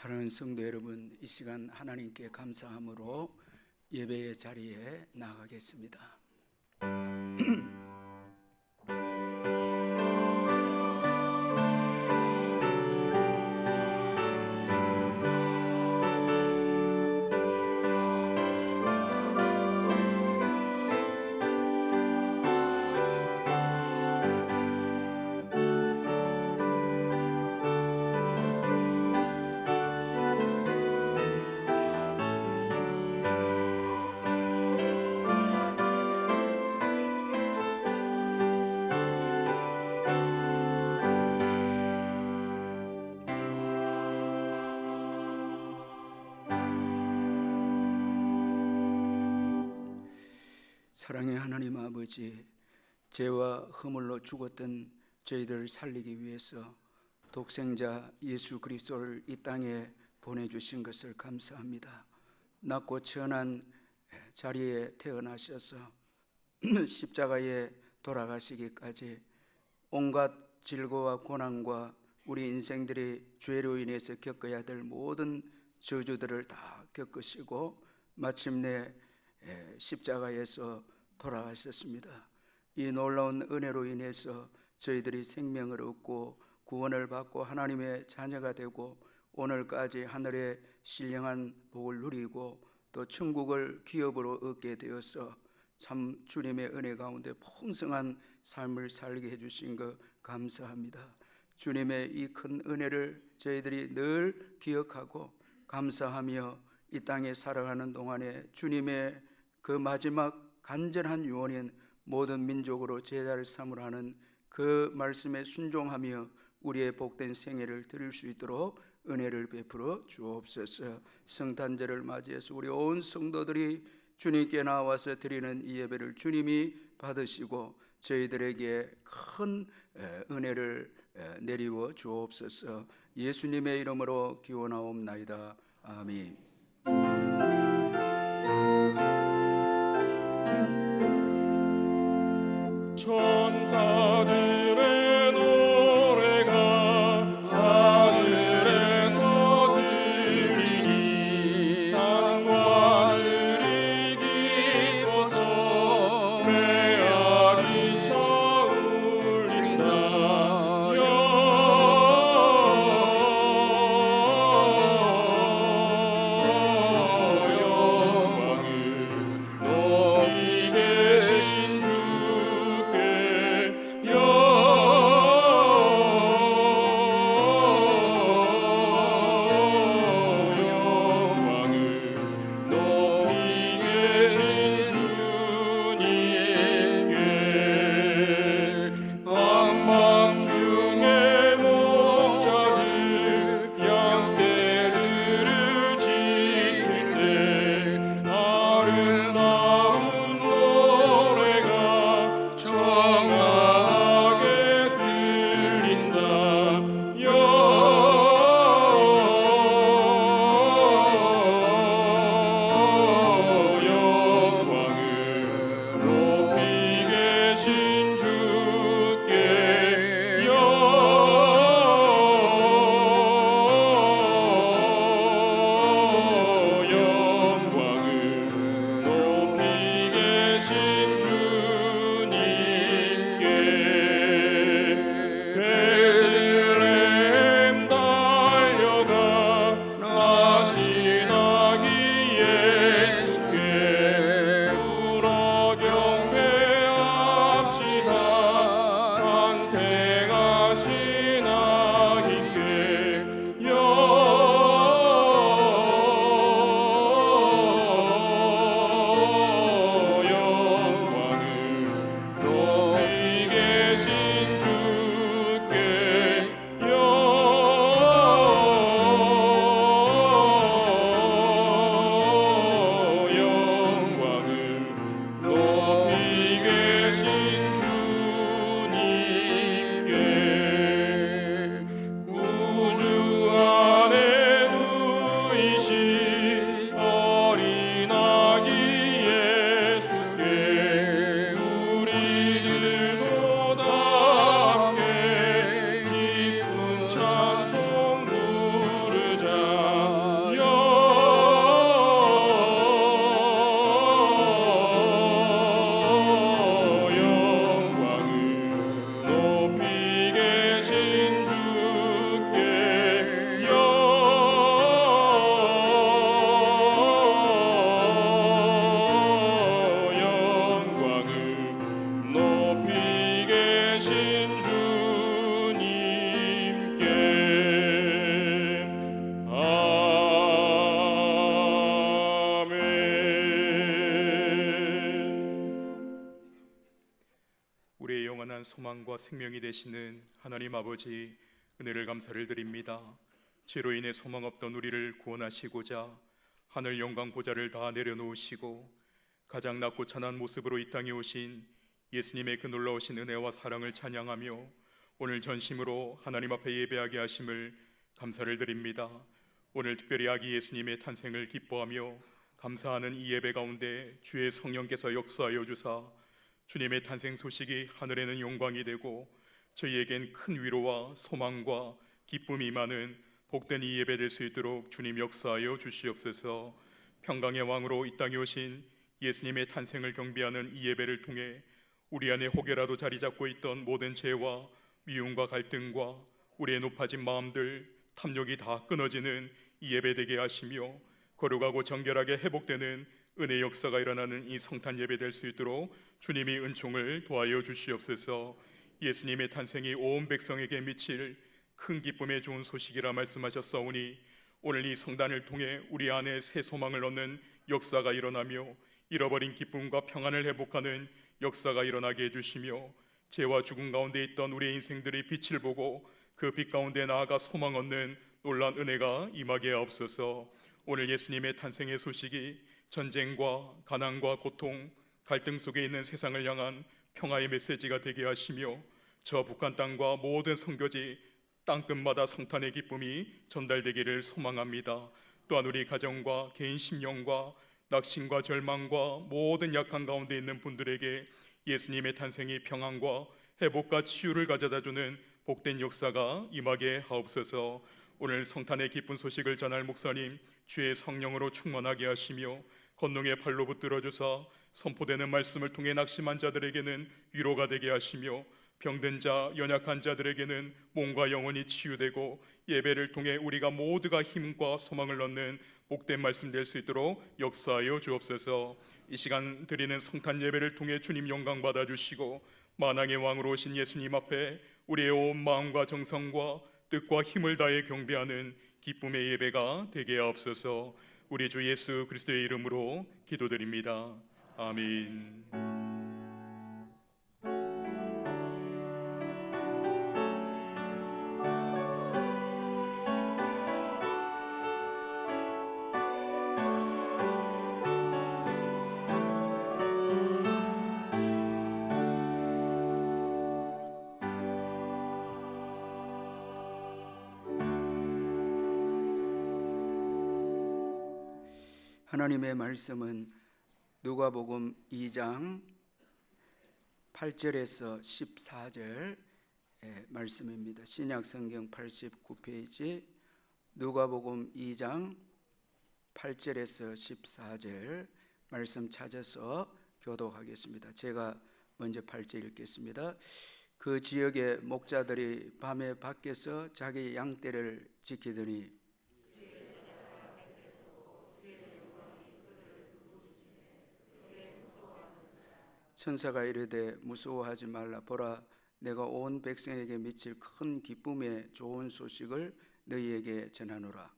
사랑하는 성도 여러분, 이 시간 하나님께 감사함으로 예배의 자리에 나가겠습니다. 사랑의 하나님 아버지, 죄와 허물로 죽었던 저희들을 살리기 위해서 독생자 예수 그리스도를 이 땅에 보내주신 것을 감사합니다. 낮고 천한 자리에 태어나셔서 십자가에 돌아가시기까지 온갖 질고와 고난과 우리 인생들이 죄로 인해서 겪어야 될 모든 저주들을 다 겪으시고 마침내 십자가에서 돌아가셨습니다. 이 놀라운 은혜로 인해서 저희들이 생명을 얻고 구원을 받고 하나님의 자녀가 되고 오늘까지 하늘의 신령한 복을 누리고 또 천국을 기업으로 얻게 되어서 참 주님의 은혜 가운데 풍성한 삶을 살게 해주신 것 감사합니다. 주님의 이 큰 은혜를 저희들이 늘 기억하고 감사하며 이 땅에 살아가는 동안에 주님의 그 마지막 간절한 유언인 모든 민족으로 제자를 삼으라 하는 그 말씀에 순종하며 우리의 복된 생애를 드릴 수 있도록 은혜를 베풀어 주옵소서. 성탄절을 맞이해서 우리 온 성도들이 주님께 나와서 드리는 이 예배를 주님이 받으시고 저희들에게 큰 은혜를 내리워 주옵소서. 예수님의 이름으로 기원하옵나이다. 아멘. 천사들의 노래가 하늘에서 들리니 상관들이 기뻐서 매악이 차올린다요. 소망과 생명이 되시는 하나님 아버지, 은혜를 감사를 드립니다. 죄로 인해 소망 없던 우리를 구원하시고자 하늘 영광 보좌를 다 내려놓으시고 가장 낮고 찬한 모습으로 이 땅에 오신 예수님의 그 놀라우신 은혜와 사랑을 찬양하며 오늘 전심으로 하나님 앞에 예배하게 하심을 감사를 드립니다. 오늘 특별히 아기 예수님의 탄생을 기뻐하며 감사하는 이 예배 가운데 주의 성령께서 역사하여 주사 주님의 탄생 소식이 하늘에는 영광이 되고 저희에겐 큰 위로와 소망과 기쁨이 많은 복된 이 예배 될 수 있도록 주님 역사하여 주시옵소서. 평강의 왕으로 이 땅에 오신 예수님의 탄생을 경배하는 이 예배를 통해 우리 안에 혹여라도 자리 잡고 있던 모든 죄와 미움과 갈등과 우리의 높아진 마음들, 탐욕이 다 끊어지는 이 예배 되게 하시며 거룩하고 정결하게 회복되는 은혜 역사가 일어나는 이 성탄 예배 될 수 있도록 주님이 은총을 도하여 주시옵소서. 예수님의 탄생이 온 백성에게 미칠 큰 기쁨의 좋은 소식이라 말씀하셨사오니 오늘 이 성단을 통해 우리 안에 새 소망을 얻는 역사가 일어나며 잃어버린 기쁨과 평안을 회복하는 역사가 일어나게 해주시며 죄와 죽음 가운데 있던 우리의 인생들의 빛을 보고 그 빛 가운데 나아가 소망 얻는 놀라운 은혜가 임하게 하옵소서. 오늘 예수님의 탄생의 소식이 전쟁과 가난과 고통, 갈등 속에 있는 세상을 향한 평화의 메시지가 되게 하시며 저 북한 땅과 모든 선교지 땅끝마다 성탄의 기쁨이 전달되기를 소망합니다. 또한 우리 가정과 개인 심령과 낙심과 절망과 모든 약한 가운데 있는 분들에게 예수님의 탄생이 평안과 회복과 치유를 가져다주는 복된 역사가 임하게 하옵소서. 오늘 성탄의 기쁜 소식을 전할 목사님 주의 성령으로 충만하게 하시며 권능의 팔로 붙들어 주사 선포되는 말씀을 통해 낙심한 자들에게는 위로가 되게 하시며 병든 자, 연약한 자들에게는 몸과 영혼이 치유되고 예배를 통해 우리가 모두가 힘과 소망을 얻는 복된 말씀 될 수 있도록 역사하여 주옵소서. 이 시간 드리는 성탄 예배를 통해 주님 영광 받아주시고 만왕의 왕으로 오신 예수님 앞에 우리의 온 마음과 정성과 뜻과 힘을 다해 경배하는 기쁨의 예배가 되게 하옵소서. 우리 주 예수 그리스도의 이름으로 기도드립니다. 아멘. 하나님의 말씀은 누가복음 2장 8절에서 14절 말씀입니다. 신약성경 89페이지 누가복음 2장 8절에서 14절 말씀 찾아서 교독하겠습니다. 제가 먼저 8절 읽겠습니다. 그 지역의 목자들이 밤에 밖에서 자기 양떼를 지키더니 천사가 이르되 무서워하지 말라. 보라, 내가 온 백성에게 미칠 큰 기쁨의 좋은 소식을 너희에게 전하노라.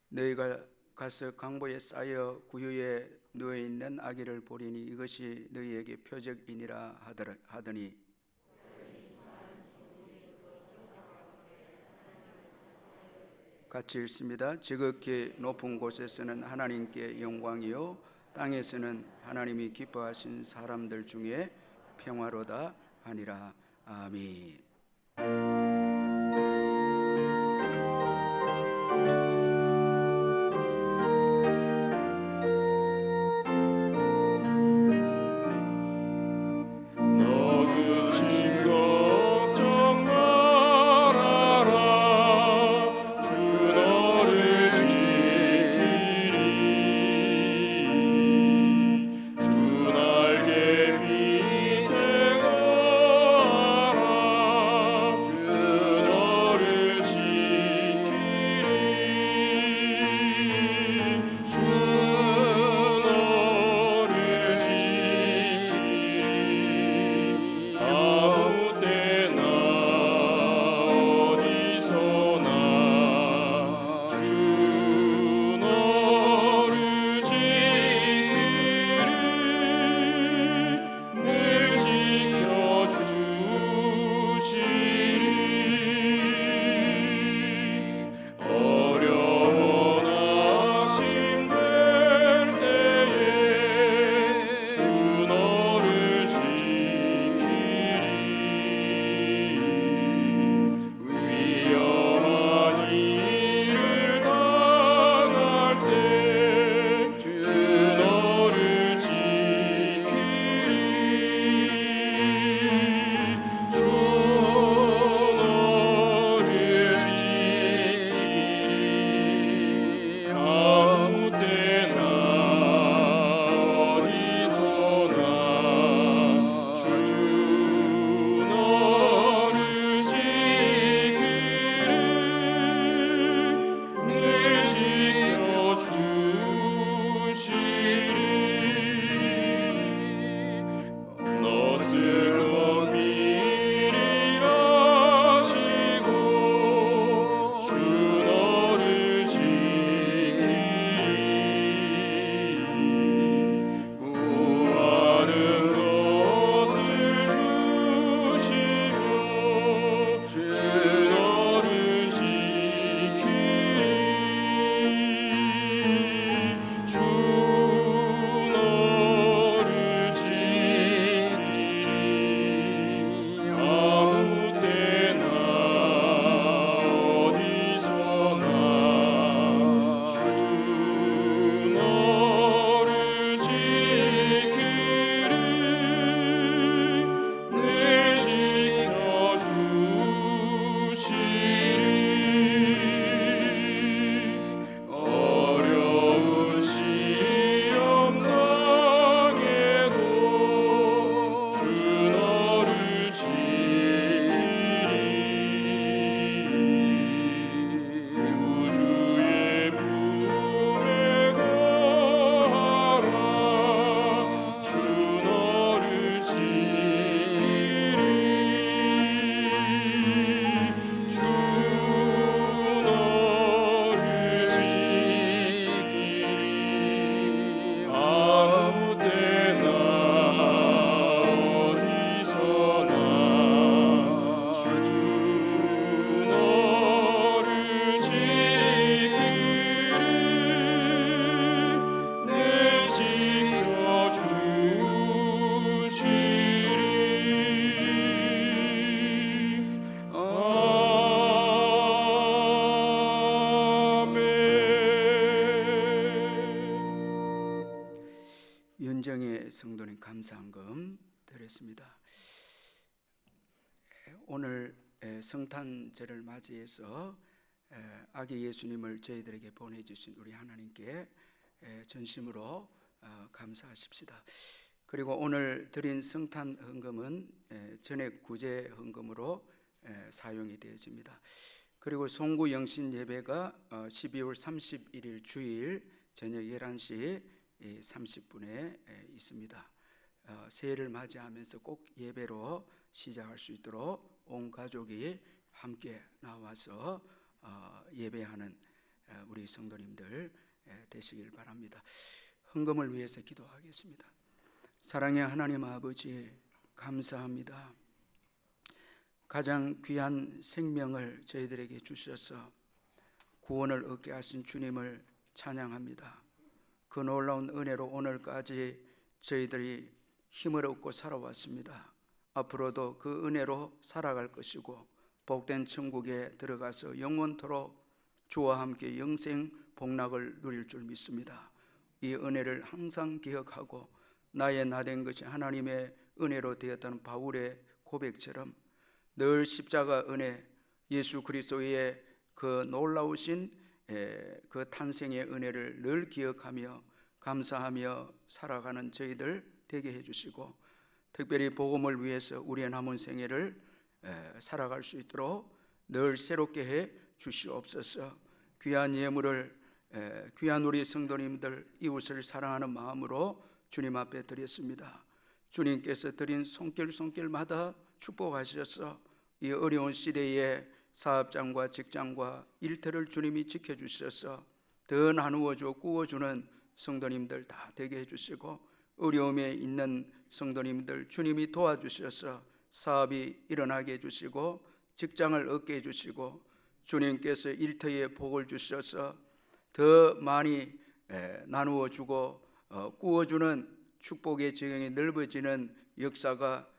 너희가 가서 강보에 쌓여 구유에 누워있는 아기를 보리니 이것이 너희에게 표적이니라 하더니 같이 읽습니다. 지극히 높은 곳에서는 하나님께 영광이요 땅에서는 하나님이 기뻐하신 사람들 중에 평화로다 하니라. 아멘. 주 성도님 감사한금 드렸습니다. 오늘 성탄절을 맞이해서 아기 예수님을 저희들에게 보내주신 우리 하나님께 전심으로 감사하십시다. 그리고 오늘 드린 성탄 헌금은 전액 구제 헌금으로 사용이 되어집니다. 그리고 송구 영신 예배가 12월 31일 주일 저녁 11시 30분에 있습니다. 새해를 맞이하면서 꼭 예배로 시작할 수 있도록 온 가족이 함께 나와서 예배하는 우리 성도님들 되시길 바랍니다. 헌금을 위해서 기도하겠습니다. 사랑의 하나님 아버지, 감사합니다. 가장 귀한 생명을 저희들에게 주셔서 구원을 얻게 하신 주님을 찬양합니다. 그 놀라운 은혜로 오늘까지 저희들이 힘을 얻고 살아왔습니다. 앞으로도 그 은혜로 살아갈 것이고 복된 천국에 들어가서 영원토록 주와 함께 영생 복락을 누릴 줄 믿습니다. 이 은혜를 항상 기억하고 나의 나된 것이 하나님의 은혜로 되었다는 바울의 고백처럼 늘 십자가 은혜, 예수 그리스도의 그 놀라우신 그 탄생의 은혜를 늘 기억하며 감사하며 살아가는 저희들 되게 해주시고, 특별히 복음을 위해서 우리의 남은 생애를 살아갈 수 있도록 늘 새롭게 해 주시옵소서. 귀한 예물을 귀한 우리 성도님들 이웃을 사랑하는 마음으로 주님 앞에 드렸습니다. 주님께서 드린 손길마다 축복하셔서 이 어려운 시대에 사업장과 직장과 일터를 주님이 지켜주셔서 더 나누어주고 꾸어주는 성도님들 다 되게 해주시고, 어려움에 있는 성도님들 주님이 도와주셔서 사업이 일어나게 해주시고 직장을 얻게 해주시고 주님께서 일터에 복을 주셔서 더 많이 나누어주고 꾸어주는 축복의 지경이 넓어지는 역사가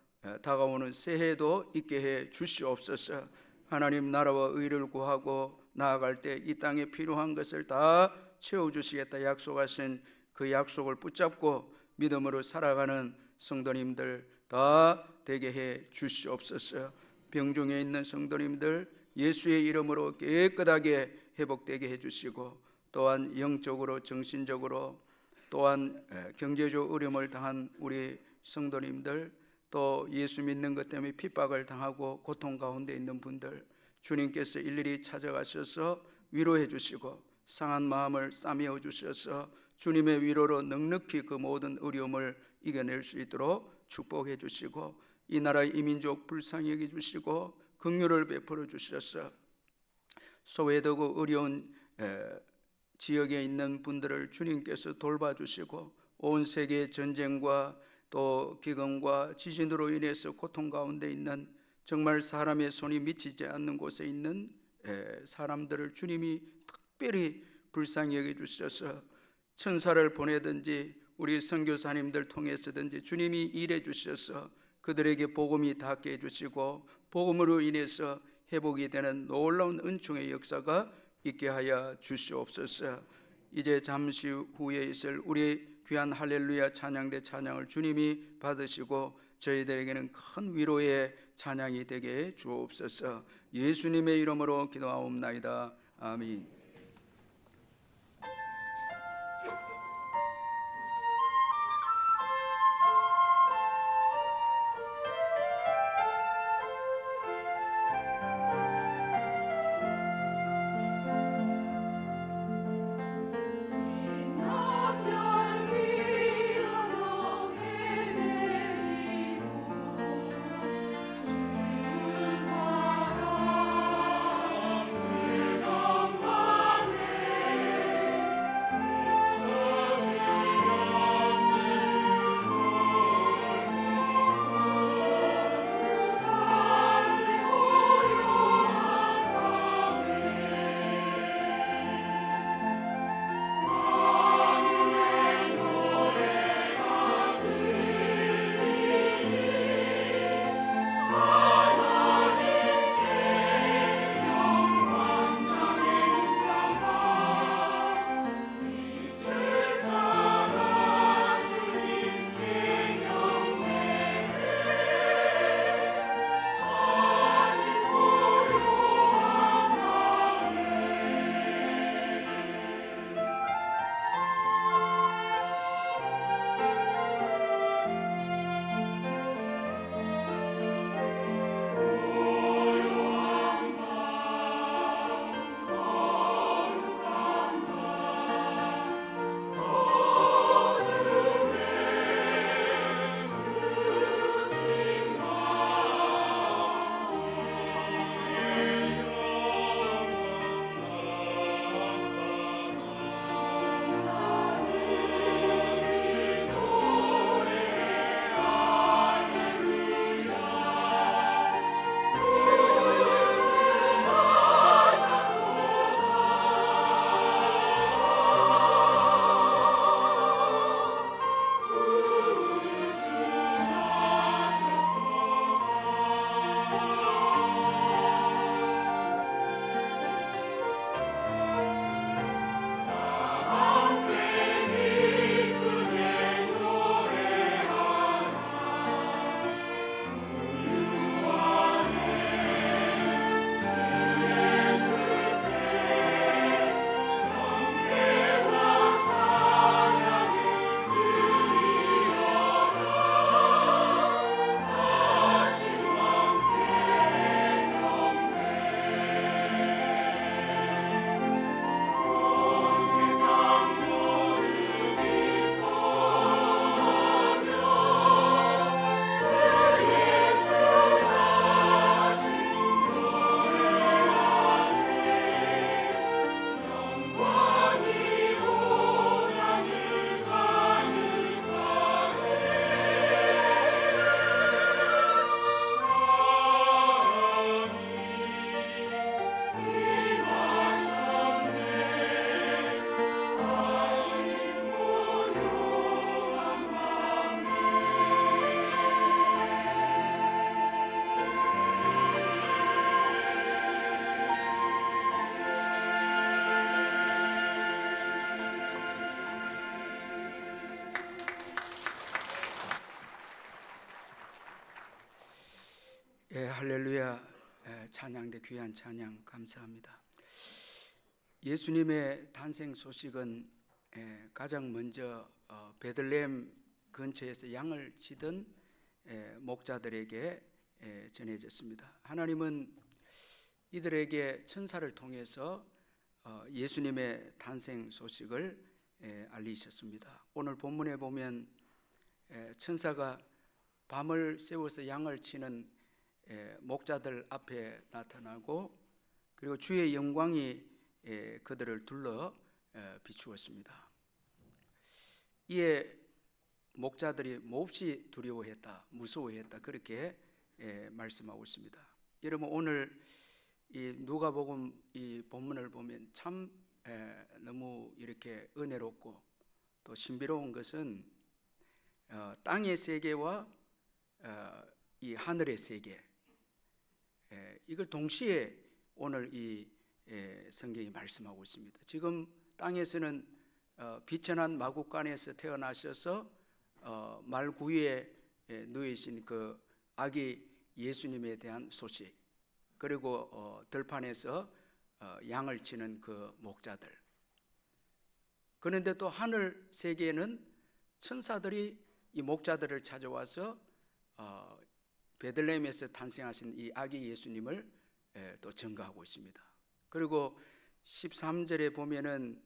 다가오는 새해도 있게 해 주시옵소서. 하나님 나라와 의를 구하고 나아갈 때 이 땅에 필요한 것을 다 채워주시겠다 약속하신 그 약속을 붙잡고 믿음으로 살아가는 성도님들 다 되게 해 주시옵소서. 병중에 있는 성도님들 예수의 이름으로 깨끗하게 회복되게 해주시고, 또한 영적으로 정신적으로 또한 경제적 어려움을 당한 우리 성도님들, 또 예수 믿는 것 때문에 핍박을 당하고 고통 가운데 있는 분들 주님께서 일일이 찾아가셔서 위로해 주시고 상한 마음을 싸매어 주셔서 주님의 위로로 넉넉히 그 모든 어려움을 이겨낼 수 있도록 축복해 주시고, 이 나라의 이민족 불쌍히 여겨 주시고 긍휼을 베풀어 주셔서 소외되고 어려운 지역에 있는 분들을 주님께서 돌봐주시고, 온 세계 전쟁과 또 기근과 지진으로 인해서 고통 가운데 있는 정말 사람의 손이 미치지 않는 곳에 있는 사람들을 주님이 특별히 불쌍히 여겨주셔서 천사를 보내든지 우리 선교사님들 통해서든지 주님이 일해 주셔서 그들에게 복음이 닿게 해주시고 복음으로 인해서 회복이 되는 놀라운 은총의 역사가 있게 하여 주시옵소서. 이제 잠시 후에 있을 우리 귀한 할렐루야 찬양대 찬양을 주님이 받으시고 저희들에게는 큰 위로의 찬양이 되게 해 주옵소서. 예수님의 이름으로 기도하옵나이다. 아멘. 주 예, 할렐루야. 찬양대 귀한 찬양 감사합니다. 예수님의 탄생 소식은 가장 먼저 베들레헴 근처에서 양을 치던 목자들에게 전해졌습니다. 하나님은 이들에게 천사를 통해서 예수님의 탄생 소식을 알리셨습니다. 오늘 본문에 보면 천사가 밤을 새워서 양을 치는 목자들 앞에 나타나고 그리고 주의 영광이 그들을 둘러 비추었습니다. 이에 목자들이 몹시 두려워했다, 무서워했다 그렇게 말씀하고 있습니다. 여러분 오늘 이 누가복음 이 본문을 보면 참 너무 이렇게 은혜롭고 또 신비로운 것은 땅의 세계와 이 하늘의 세계 이걸 동시에 오늘 이 성경이 말씀하고 있습니다. 지금 땅에서는 비천한 마국간에서 태어나셔서 말구유에 누이신 그 아기 예수님에 대한 소식, 그리고 들판에서 양을 치는 그 목자들. 그런데 또 하늘 세계에는 천사들이 이 목자들을 찾아와서 베들레헴에서 탄생하신 이 아기 예수님을 또 증거하고 있습니다. 그리고 13절에 보면은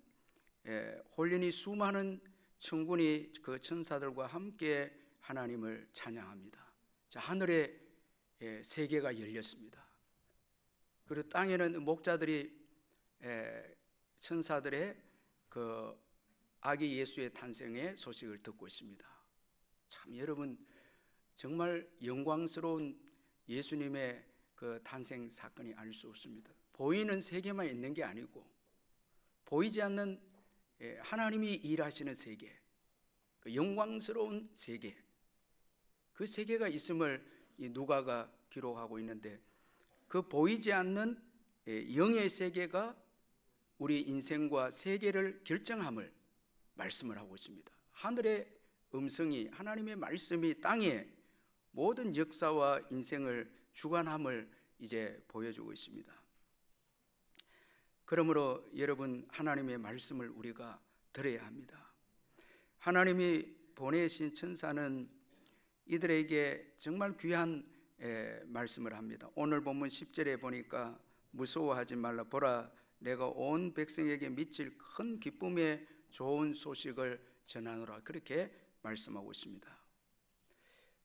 홀린이 수많은 천군이 그 천사들과 함께 하나님을 찬양합니다. 자, 하늘의 세계가 열렸습니다. 그리고 땅에는 목자들이 천사들의 그 아기 예수의 탄생의 소식을 듣고 있습니다. 참 여러분 정말 영광스러운 예수님의 그 탄생 사건이 아닐 수 없습니다. 보이는 세계만 있는 게 아니고 보이지 않는 하나님이 일하시는 세계, 그 영광스러운 세계, 그 세계가 있음을 이 누가가 기록하고 있는데 그 보이지 않는 영의 세계가 우리 인생과 세계를 결정함을 말씀을 하고 있습니다. 하늘의 음성이, 하나님의 말씀이 땅에 모든 역사와 인생을 주관함을 이제 보여주고 있습니다. 그러므로 여러분 하나님의 말씀을 우리가 들어야 합니다. 하나님이 보내신 천사는 이들에게 정말 귀한 말씀을 합니다. 오늘 본문 10절에 보니까 무서워하지 말라, 보라 내가 온 백성에게 미칠 큰 기쁨의 좋은 소식을 전하노라 그렇게 말씀하고 있습니다.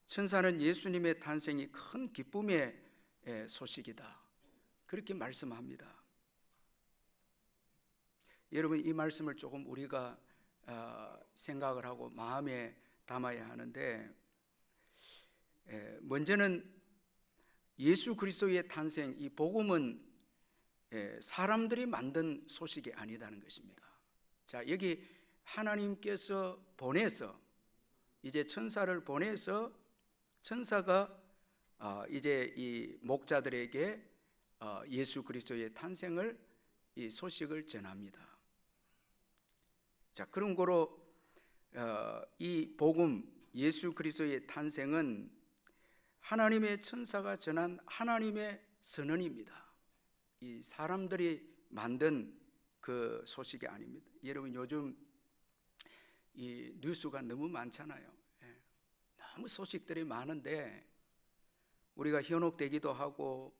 천사는 예수님의 탄생이 큰 기쁨의 소식이다 그렇게 말씀합니다. 여러분 이 말씀을 조금 우리가 생각을 하고 마음에 담아야 하는데, 먼저는 예수 그리스도의 탄생, 이 복음은 사람들이 만든 소식이 아니다는 것입니다. 자, 여기 하나님께서 보내서 이제 천사를 보내서 천사가 이제 이 목자들에게 예수 그리스도의 탄생을 이 소식을 전합니다. 자, 그런 거로 이 복음 예수 그리스도의 탄생은 하나님의 천사가 전한 하나님의 선언입니다. 이 사람들이 만든 그 소식이 아닙니다. 여러분 요즘 이 뉴스가 너무 많잖아요. 너무 소식들이 많은데 우리가 현혹되기도 하고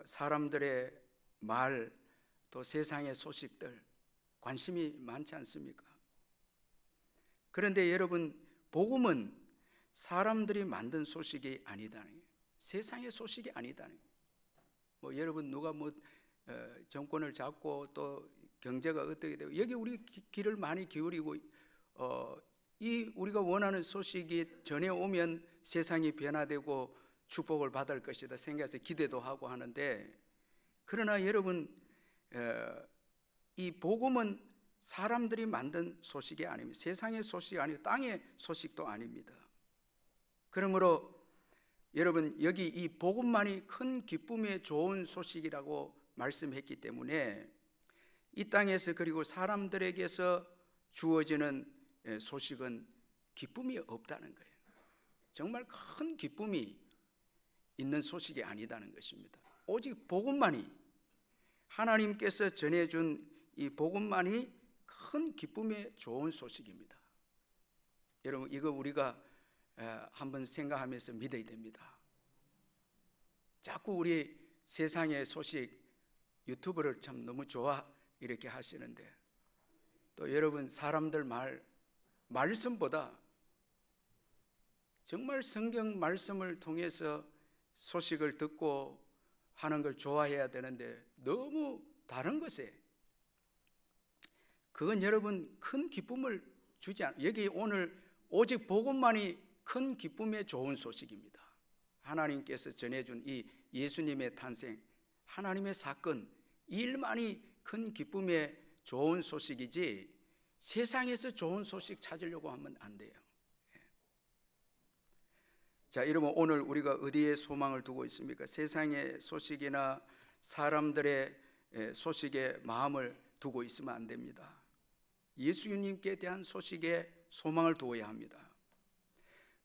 사람들의 말 또 세상의 소식들 관심이 많지 않습니까? 그런데 여러분 복음은 사람들이 만든 소식이 아니다는 거예요. 세상의 소식이 아니다는 거예요. 뭐 여러분 누가 뭐 정권을 잡고 또 경제가 어떻게 되고 여기 우리 귀를 많이 기울이고 이 우리가 원하는 소식이 전해오면 세상이 변화되고 축복을 받을 것이다 생각해서 기대도 하고 하는데, 그러나 여러분 이 복음은 사람들이 만든 소식이 아닙니다. 세상의 소식이 아니고 땅의 소식도 아닙니다. 그러므로 여러분 여기 이 복음만이 큰 기쁨의 좋은 소식이라고 말씀했기 때문에 이 땅에서 그리고 사람들에게서 주어지는 소식은 기쁨이 없다는 거예요. 정말 큰 기쁨이 있는 소식이 아니다는 것입니다. 오직 복음만이, 하나님께서 전해준 이 복음만이 큰 기쁨의 좋은 소식입니다. 여러분, 이거 우리가 한번 생각하면서 믿어야 됩니다. 자꾸 우리 세상의 소식, 유튜브를 참 너무 좋아 이렇게 하시는데, 또 여러분 사람들 말씀보다 정말 성경 말씀을 통해서 소식을 듣고 하는 걸 좋아해야 되는데, 너무 다른 것에, 그건 여러분 큰 기쁨을 주지 않아요. 여기 오늘 오직 복음만이 큰 기쁨의 좋은 소식입니다. 하나님께서 전해준 이 예수님의 탄생, 하나님의 사건, 이 일만이 큰 기쁨의 좋은 소식이지, 세상에서 좋은 소식 찾으려고 하면 안 돼요. 자, 여러분, 오늘 우리가 어디에 소망을 두고 있습니까? 세상의 소식이나 사람들의 소식에 마음을 두고 있으면 안 됩니다. 예수님께 대한 소식에 소망을 두어야 합니다.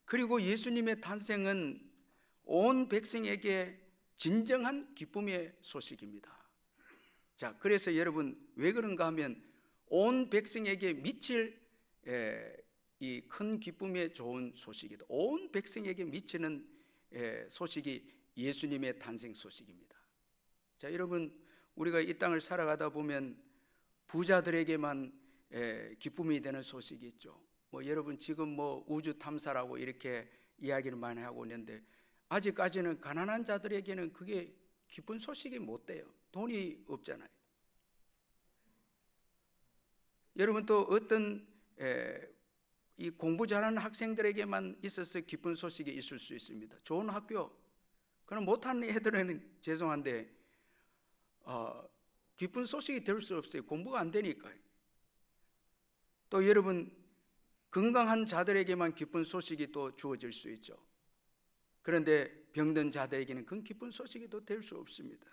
그리고 예수님의 탄생은 온 백성에게 진정한 기쁨의 소식입니다. 자, 그래서 여러분 왜 그런가 하면, 온 백성에게 미칠 이 큰 기쁨의 좋은 소식이다. 온 백성에게 미치는 소식이 예수님의 탄생 소식입니다. 자, 여러분, 우리가 이 땅을 살아가다 보면 부자들에게만 기쁨이 되는 소식이 있죠. 여러분 지금 우주 탐사라고 이렇게 이야기를 많이 하고 있는데, 아직까지는 가난한 자들에게는 그게 기쁜 소식이 못 돼요. 돈이 없잖아요. 여러분, 또 어떤 이 공부 잘하는 학생들에게만 있어서 기쁜 소식이 있을 수 있습니다. 좋은 학교. 그럼 못하는 애들은 죄송한데 기쁜 소식이 될 수 없어요. 공부가 안 되니까요. 또 여러분, 건강한 자들에게만 기쁜 소식이 또 주어질 수 있죠. 그런데 병든 자들에게는 그건 기쁜 소식이 또 될 수 없습니다.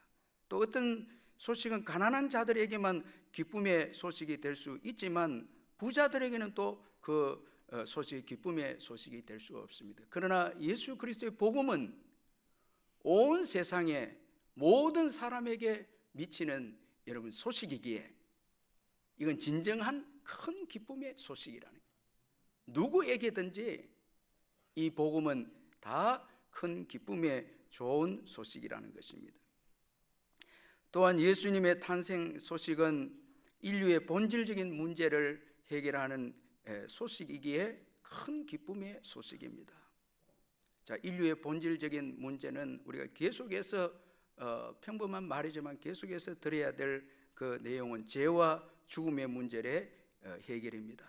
또 어떤 소식은 가난한 자들에게만 기쁨의 소식이 될 수 있지만, 부자들에게는 또 그 소식이 기쁨의 소식이 될 수가 없습니다. 그러나 예수 그리스도의 복음은 온 세상의 모든 사람에게 미치는 여러분 소식이기에, 이건 진정한 큰 기쁨의 소식이라는 거예요. 누구에게든지 이 복음은 다 큰 기쁨의 좋은 소식이라는 것입니다. 또한 예수님의 탄생 소식은 인류의 본질적인 문제를 해결하는 소식이기에 큰 기쁨의 소식입니다. 자, 인류의 본질적인 문제는 우리가 계속해서 평범한 말이지만 계속해서 들어야 될 그 내용은 죄와 죽음의 문제의 해결입니다.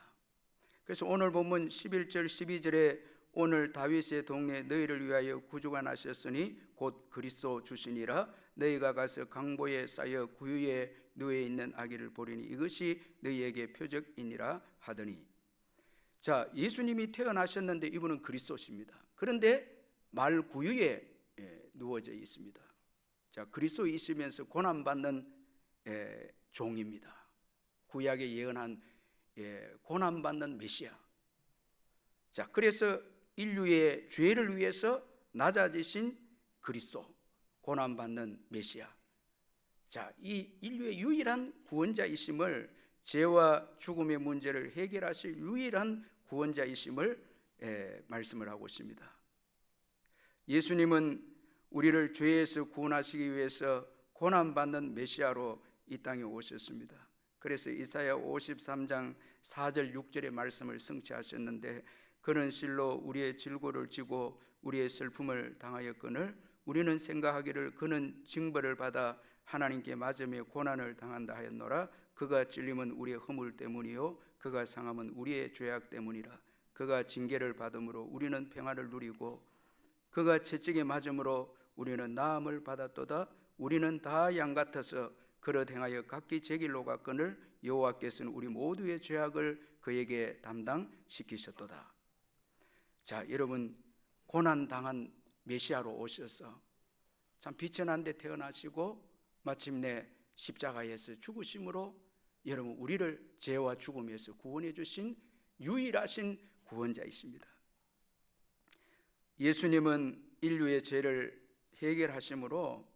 그래서 오늘 본문 11절 12절에 오늘 다윗의 동네 너희를 위하여 구주가 나셨으니 곧 그리스도 주시니라. 너희가 가서 강보에 쌓여 구유에 누워 있는 아기를 보리니 이것이 너희에게 표적이니라 하더니. 자, 예수님이 태어나셨는데 이분은 그리스도십니다. 그런데 말 구유에 누워져 있습니다. 자, 그리스도에 있으면서 고난받는 종입니다. 구약에 예언한 고난받는 메시아. 자, 그래서 인류의 죄를 위해서 낮아지신 그리스도, 고난받는 메시아. 자, 이 인류의 유일한 구원자이심을, 죄와 죽음의 문제를 해결하실 유일한 구원자이심을 말씀을 하고 있습니다. 예수님은 우리를 죄에서 구원하시기 위해서 고난받는 메시아로 이 땅에 오셨습니다. 그래서 이사야 53장 4절 6절의 말씀을 성취하셨는데, 그는 실로 우리의 질고를 지고 우리의 슬픔을 당하였거늘 우리는 생각하기를 그는 징벌을 받아 하나님께 맞으며 고난을 당한다 하였노라. 그가 찔림은 우리의 허물 때문이요 그가 상함은 우리의 죄악 때문이라. 그가 징계를 받음으로 우리는 평안을 누리고 그가 채찍에 맞음으로 우리는 나음을 받았도다. 우리는 다 양 같아서 그릇 행하여 각기 제 길로 갔거늘 여호와께서는 우리 모두의 죄악을 그에게 담당시키셨도다. 자, 여러분, 고난당한 메시아로 오셔서 참 비천한 데 태어나시고 마침내 십자가에서 죽으심으로 여러분 우리를 죄와 죽음에서 구원해 주신 유일하신 구원자이십니다. 예수님은 인류의 죄를 해결하심으로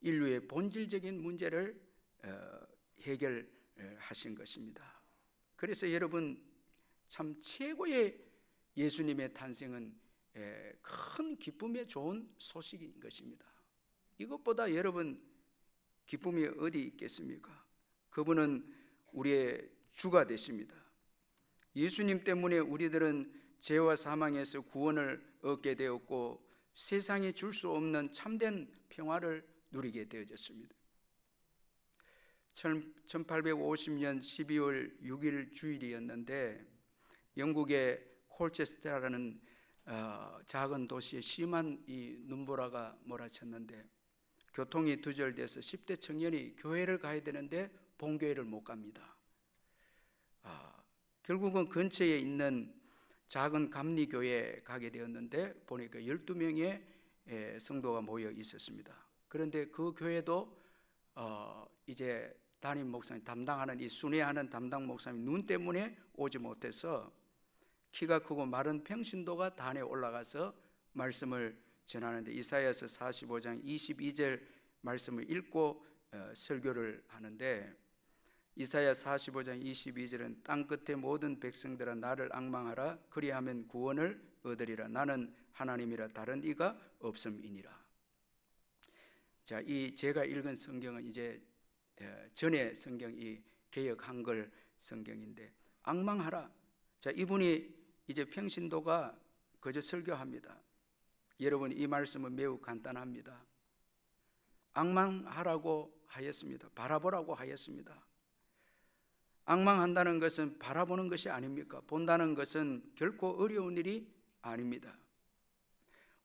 인류의 본질적인 문제를 해결하신 것입니다. 그래서 여러분, 참 최고의 예수님의 탄생은 큰 기쁨에 좋은 소식인 것입니다. 이것보다 여러분 기쁨이 어디 있겠습니까? 그분은 우리의 주가 되십니다. 예수님 때문에 우리들은 죄와 사망에서 구원을 얻게 되었고 세상이 줄 수 없는 참된 평화를 누리게 되어졌습니다. 1850년 12월 6일 주일이었는데 영국의 콜체스터라는 작은 도시에 심한 이 눈보라가 몰아쳤는데 교통이 두절돼서 10대 청년이 교회를 가야 되는데 본교회를 못 갑니다. 결국은 근처에 있는 작은 감리교회에 가게 되었는데 보니까 12명의 성도가 모여 있었습니다. 그런데 그 교회도 이제 담임 목사님 담당하는 이 순회하는 담당 목사님 눈 때문에 오지 못해서 키가 크고 마른 평신도가 단에 올라가서 말씀을 전하는데 이사야서 45장 22절 말씀을 읽고 설교를 하는데 이사야 45장 22절은 땅끝의 모든 백성들아 나를 앙망하라 그리하면 구원을 얻으리라 나는 하나님이라 다른 이가 없음이니라. 자, 이 제가 읽은 성경은 이제 전에 성경 이 개역 한글 성경인데 앙망하라. 자, 이분이 이제 평신도가 그저 설교합니다. 여러분 이 말씀은 매우 간단합니다. 앙망하라고 하였습니다. 바라보라고 하였습니다. 앙망한다는 것은 바라보는 것이 아닙니까? 본다는 것은 결코 어려운 일이 아닙니다.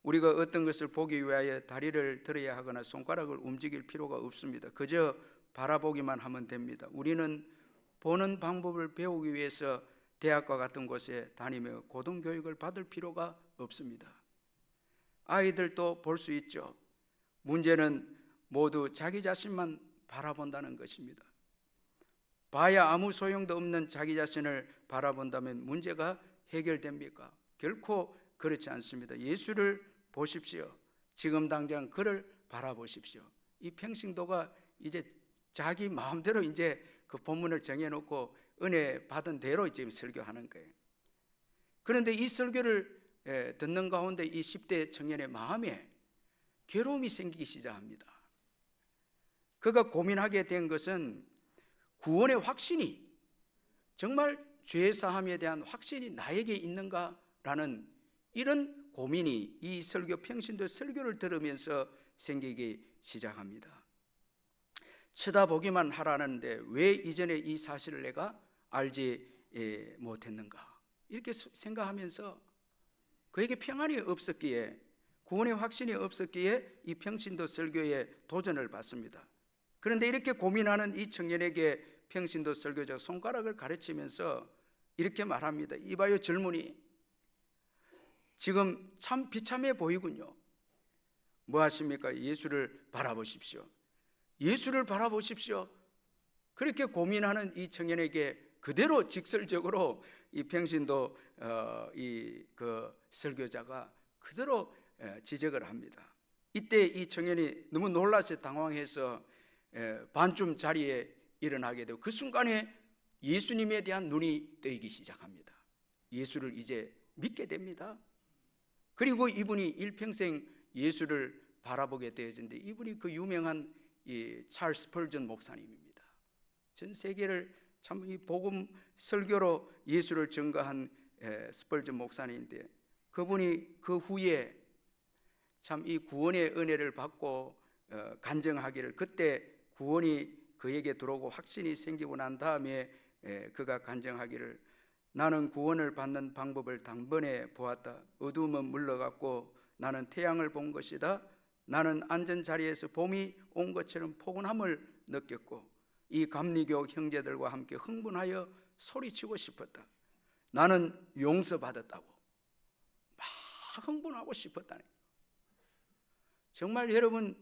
우리가 어떤 것을 보기 위하여 다리를 들어야 하거나 손가락을 움직일 필요가 없습니다. 그저 바라보기만 하면 됩니다. 우리는 보는 방법을 배우기 위해서 대학과 같은 곳에 다니며 고등교육을 받을 필요가 없습니다. 아이들도 볼 수 있죠. 문제는 모두 자기 자신만 바라본다는 것입니다. 봐야 아무 소용도 없는 자기 자신을 바라본다면 문제가 해결됩니까? 결코 그렇지 않습니다. 예수를 보십시오. 지금 당장 그를 바라보십시오. 이 평신도가 이제 자기 마음대로 이제 그 본문을 정해놓고 은혜 받은 대로 지금 설교하는 거예요. 그런데 이 설교를 듣는 가운데 이 10대 청년의 마음에 괴로움이 생기기 시작합니다. 그가 고민하게 된 것은 구원의 확신이 정말 죄 사함에 대한 확신이 나에게 있는가라는 이런 고민이 이 설교 평신도 설교를 들으면서 생기기 시작합니다. 쳐다보기만 하라는데 왜 이전에 이 사실을 내가 알지 못했는가 이렇게 생각하면서 그에게 평안이 없었기에 구원의 확신이 없었기에 이 평신도 설교에 도전을 받습니다. 그런데 이렇게 고민하는 이 청년에게 평신도 설교자가 손가락을 가르치면서 이렇게 말합니다. 이봐요 젊은이, 지금 참 비참해 보이군요. 뭐 하십니까? 예수를 바라보십시오. 예수를 바라보십시오. 그렇게 고민하는 이 청년에게 그대로 직설적으로 이 평신도 그 설교자가 그대로 지적을 합니다. 이때 이 청년이 너무 놀라서 당황해서 반쯤 자리에 일어나게 되고 그 순간에 예수님에 대한 눈이 뜨이기 시작합니다. 예수를 이제 믿게 됩니다. 그리고 이분이 일평생 예수를 바라보게 되어진데 이분이 그 유명한 이 찰스 스펄전 목사님입니다. 전 세계를 참 이 복음 설교로 예수를 증거한 스펄전 목사님인데 그분이 그 후에 참 이 구원의 은혜를 받고 간증하기를 그때 구원이 그에게 들어오고 확신이 생기고 난 다음에 그가 간증하기를 나는 구원을 받는 방법을 단번에 보았다. 어두움은 물러갔고 나는 태양을 본 것이다. 나는 앉은 자리에서 봄이 온 것처럼 포근함을 느꼈고 이 감리교 형제들과 함께 흥분하여 소리치고 싶었다. 나는 용서받았다고 막 흥분하고 싶었다네. 정말 여러분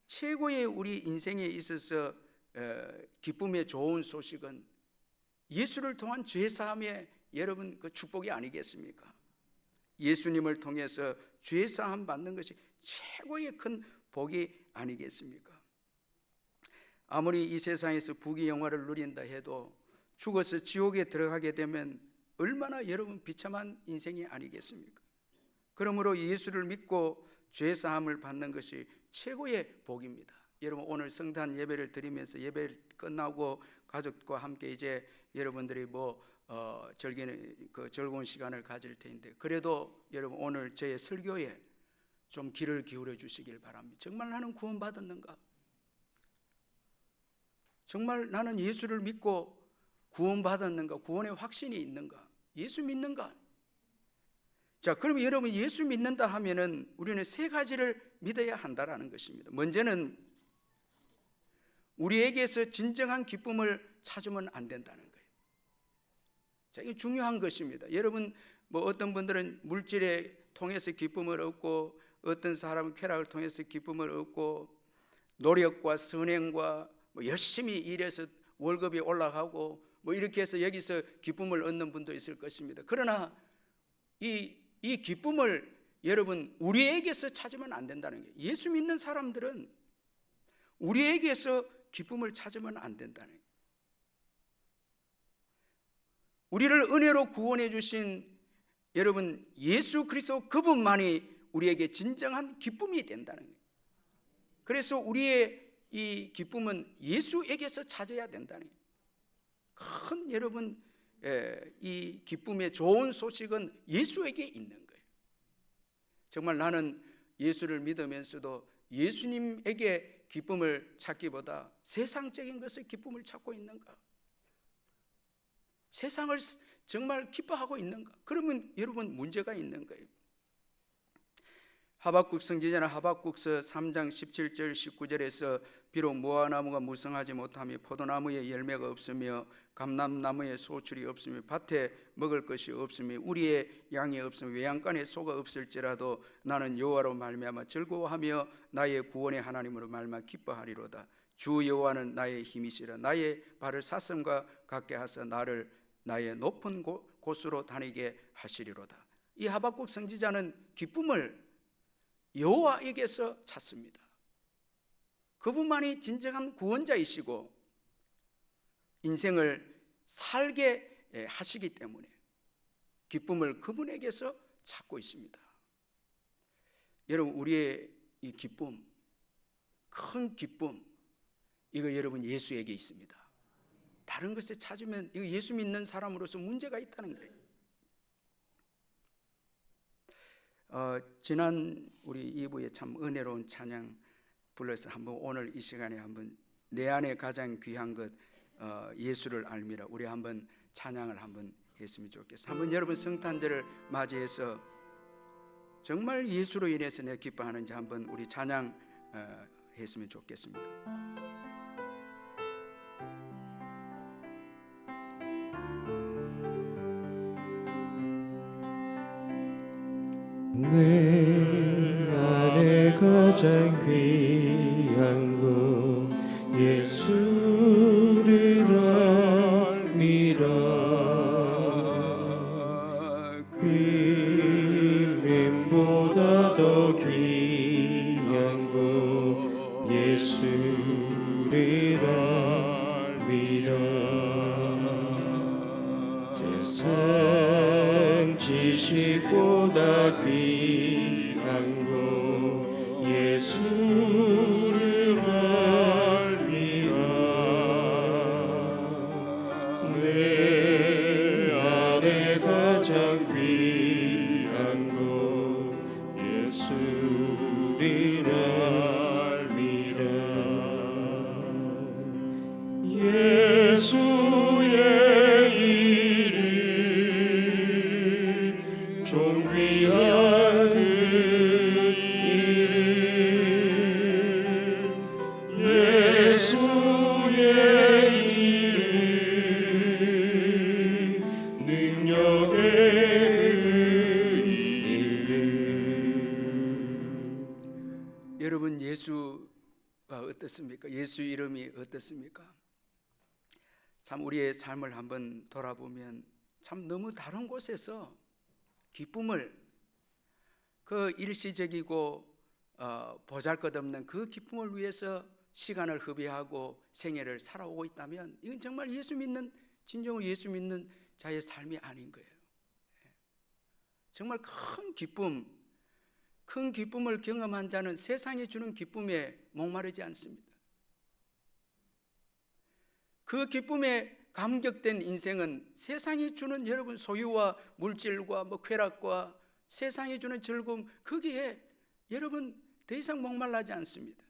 최고의 우리 인생에 있어서 기쁨의 좋은 소식은 예수를 통한 죄사함의 여러분 그 축복이 아니겠습니까? 예수님을 통해서 죄사함 받는 것이 최고의 큰 복이 아니겠습니까? 아무리 이 세상에서 부귀 영화를 누린다 해도 죽어서 지옥에 들어가게 되면 얼마나 여러분 비참한 인생이 아니겠습니까? 그러므로 예수를 믿고 죄 사함을 받는 것이 최고의 복입니다. 여러분 오늘 성탄 예배를 드리면서 예배 끝나고 가족과 함께 이제 여러분들이 즐거운 시간을 가질 텐데, 그래도 여러분 오늘 제 설교에 좀 귀를 기울여 주시길 바랍니다. 정말 나는 구원받았는가? 정말 나는 예수를 믿고 구원받았는가? 구원의 확신이 있는가? 예수 믿는가? 자, 그럼 여러분 예수 믿는다 하면은 우리는 세 가지를 믿어야 한다라는 것입니다. 먼저는 우리에게서 진정한 기쁨을 찾으면 안 된다는 거예요. 자, 이게 중요한 것입니다. 여러분 어떤 분들은 물질에 통해서 기쁨을 얻고, 어떤 사람은 쾌락을 통해서 기쁨을 얻고, 노력과 선행과 열심히 일해서 월급이 올라가고 이렇게 해서 여기서 기쁨을 얻는 분도 있을 것입니다. 그러나 이 기쁨을 여러분 우리에게서 찾으면 안 된다는 거예요. 예수 믿는 사람들은 우리에게서 기쁨을 찾으면 안 된다는 거예요. 우리를 은혜로 구원해 주신 여러분 예수 그리스도 그분만이 우리에게 진정한 기쁨이 된다는 거예요. 그래서 우리의 이 기쁨은 예수에게서 찾아야 된다는 거예요. 큰 여러분 이 기쁨의 좋은 소식은 예수에게 있는 거예요. 정말 나는 예수를 믿으면서도 예수님에게 기쁨을 찾기보다 세상적인 것을 기쁨을 찾고 있는가? 세상을 정말 기뻐하고 있는가? 그러면 여러분 문제가 있는 거예요. 하박국 선지자는 하박국서 3장 17절 19절에서 비록 무화나무가 무성하지 못하며 포도나무에 열매가 없으며 감람나무에 소출이 없으며 밭에 먹을 것이 없으며 우리의 양이 없으며 외양간에 소가 없을지라도 나는 여호와로 말미암아 즐거워하며 나의 구원의 하나님으로 말미암아 기뻐하리로다. 주 여호와는 나의 힘이시라. 나의 발을 사슴과 같게 하사 나를 나의 높은 곳으로 다니게 하시리로다. 이 하박국 선지자는 기쁨을 여호와에게서 찾습니다. 그분만이 진정한 구원자이시고 인생을 살게 하시기 때문에 기쁨을 그분에게서 찾고 있습니다. 여러분 우리의 이 기쁨, 큰 기쁨, 이거 여러분 예수에게 있습니다. 다른 것에 찾으면 이거 예수 믿는 사람으로서 문제가 있다는 거예요. 지난 우리 2부에 참 은혜로운 찬양 불러서 한번 오늘 이 시간에 한번 내 안에 가장 귀한 것 예수를 알미라 우리 한번 찬양을 한번 했으면 좋겠어요. 한번 여러분 성탄절을 맞이해서 정말 예수로 인해서 내가 기뻐하는지 한번 우리 찬양 했으면 좋겠습니다. 내 안에 가장 귀한 것 예수를 알미라. 금보다 더 귀한 것 예수를 알미라. 세상 지식보다 귀한 것 예수를 알미라. 내 안에 가장 귀한 것 예수를 알미라. 예수의 이름 존귀한 그 이름 예수의 이름 능력의 그 이름. 여러분 예수가 어떻습니까? 예수 이름이 어떻습니까? 참 우리의 삶을 한번 돌아보면 참 너무 다른 곳에서 기쁨을 그 일시적이고 보잘것없는 그 기쁨을 위해서 시간을 허비하고 생애를 살아오고 있다면 이건 정말 예수 믿는, 진정으로 예수 믿는 자의 삶이 아닌 거예요. 정말 큰 기쁨을 경험한 자는 세상이 주는 기쁨에 목마르지 않습니다. 그 기쁨에 감격된 인생은 세상이 주는 여러분 소유와 물질과 쾌락과 세상이 주는 즐거움, 거기에 여러분 더 이상 목말라지 않습니다.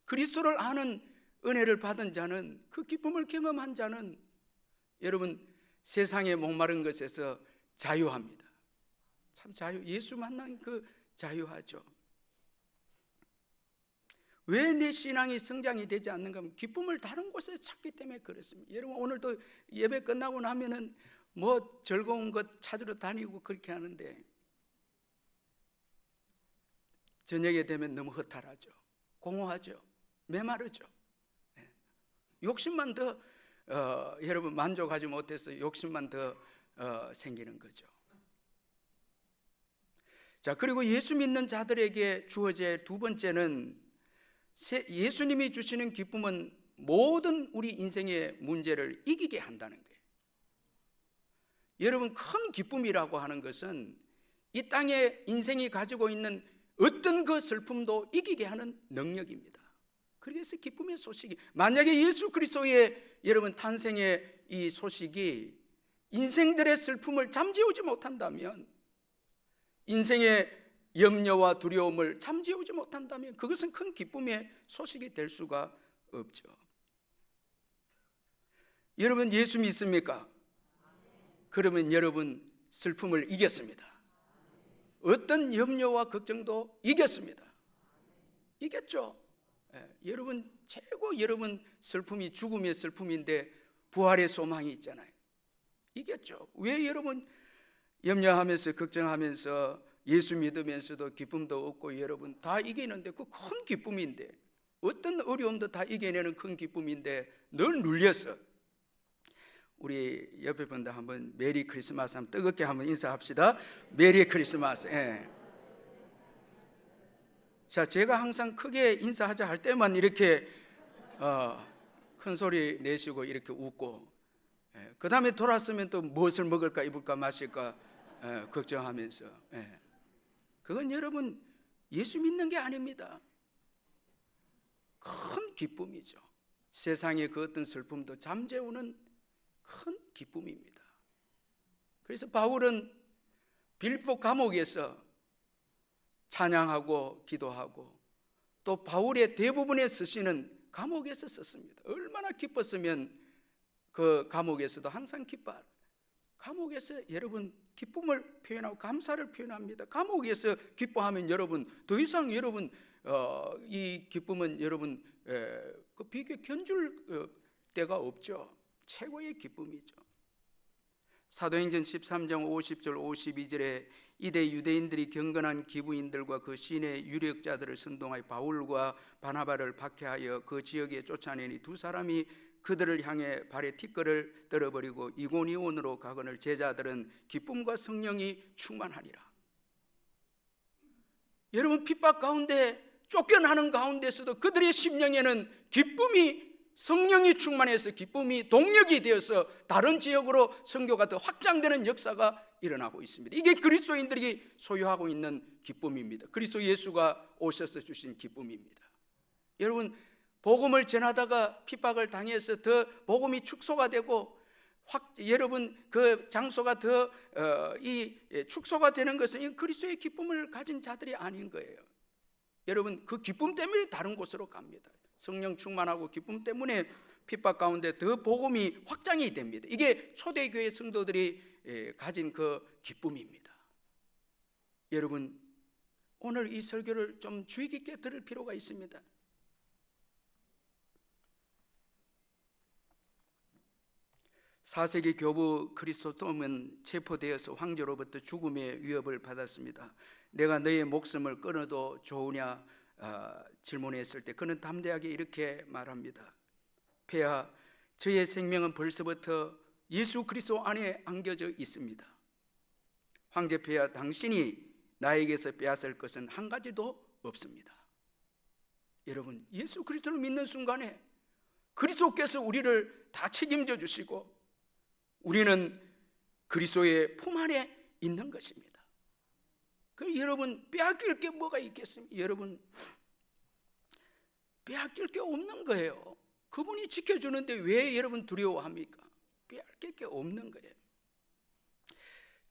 그리스도를 아는 은혜를 받은 자는, 그 기쁨을 경험한 자는 여러분 세상에 목마른 것에서 자유합니다. 참 예수 만난 그 자유하죠. 왜 내 신앙이 성장이 되지 않는가 하면 기쁨을 다른 곳에서 찾기 때문에 그렇습니다. 여러분 오늘도 예배 끝나고 나면은 즐거운 것 찾으러 다니고 그렇게 하는데 저녁에 되면 너무 허탈하죠. 공허하죠. 메마르죠. 욕심만 더 여러분 만족하지 못해서 욕심만 더 생기는 거죠. 자, 그리고 예수 믿는 자들에게 주어질 두 번째는 예수님이 주시는 기쁨은 모든 우리 인생의 문제를 이기게 한다는 거예요. 여러분 큰 기쁨이라고 하는 것은 이 땅에 인생이 가지고 있는 어떤 그 슬픔도 이기게 하는 능력입니다. 그래서 기쁨의 소식이, 만약에 예수 그리스도의 여러분 탄생의 이 소식이 인생들의 슬픔을 잠재우지 못한다면, 인생의 염려와 두려움을 잠재우지 못한다면 그것은 큰 기쁨의 소식이 될 수가 없죠. 여러분 예수 믿습니까? 그러면 여러분 슬픔을 이겼습니다. 어떤 염려와 걱정도 이겼습니다. 이겼죠. 여러분 최고 여러분 슬픔이 죽음의 슬픔인데 부활의 소망이 있잖아요. 이겼죠. 왜 여러분 염려하면서 걱정하면서 예수 믿으면서도 기쁨도 없고 여러분 다 이기는데 그 큰 기쁨인데, 어떤 어려움도 다 이겨내는 큰 기쁨인데 늘 눌려서, 우리 옆에 분들 한번 메리 크리스마스 한번 뜨겁게 한번 인사합시다. 메리 크리스마스. 자, 제가 항상 크게 인사하자 할 때만 이렇게 큰 소리 내시고 이렇게 웃고, 그 다음에 돌아서면 또 무엇을 먹을까 입을까 마실까 걱정하면서, 그건 여러분 예수 믿는 게 아닙니다. 큰 기쁨이죠. 세상의 그 어떤 슬픔도 잠재우는 큰 기쁨입니다. 그래서 바울은 빌립보 감옥에서 찬양하고 기도하고, 또 바울의 대부분의 서신은 감옥에서 썼습니다. 얼마나 기뻤으면 그 감옥에서도 항상 기뻐. 감옥에서 여러분 기쁨을 표현하고 감사를 표현합니다. 감옥에서 기뻐하면 여러분 더 이상 여러분 이 기쁨은 여러분 그 비교 견줄 때가 없죠. 최고의 기쁨이죠. 사도행전 13장 50절 52절에 이때 유대인들이 경건한 기부인들과 그 시내 유력자들을 선동하여 바울과 바나바를 박해하여 그 지역에 쫓아내니 두 사람이 그들을 향해 발에 티끌을 떨어버리고 이고니온으로 가거늘 제자들은 기쁨과 성령이 충만하니라. 여러분 핍박 가운데 쫓겨나는 가운데서도 그들의 심령에는 기쁨이, 성령이 충만해서 기쁨이 동력이 되어서 다른 지역으로 선교가 더 확장되는 역사가 일어나고 있습니다. 이게 그리스도인들이 소유하고 있는 기쁨입니다. 그리스도 예수가 오셔서 주신 기쁨입니다. 여러분 복음을 전하다가 핍박을 당해서 더 복음이 축소가 되고 여러분 그 장소가 더 축소가 되는 것은 이 그리스도의 기쁨을 가진 자들이 아닌 거예요. 여러분 그 기쁨 때문에 다른 곳으로 갑니다. 성령 충만하고 기쁨 때문에 핍박 가운데 더 복음이 확장이 됩니다. 이게 초대교회 성도들이 가진 그 기쁨입니다. 여러분 오늘 이 설교를 좀 주의 깊게 들을 필요가 있습니다. 사세기 교부 크리스토톰은 체포되어서 황제로부터 죽음의 위협을 받았습니다. 내가 너의 목숨을 끊어도 좋으냐 질문했을 때 그는 담대하게 이렇게 말합니다. 폐하, 저의 생명은 벌써부터 예수 그리스도 안에 안겨져 있습니다. 황제 폐하, 당신이 나에게서 빼앗을 것은 한 가지도 없습니다. 여러분, 예수 그리스도를 믿는 순간에 그리스도께서 우리를 다 책임져 주시고 우리는 그리스도의 품 안에 있는 것입니다. 여러분, 빼앗길 게 뭐가 있겠습니까? 여러분, 빼앗길 게 없는 거예요. 그분이 지켜주는데 왜 여러분 두려워합니까? 빼앗길 게 없는 거예요.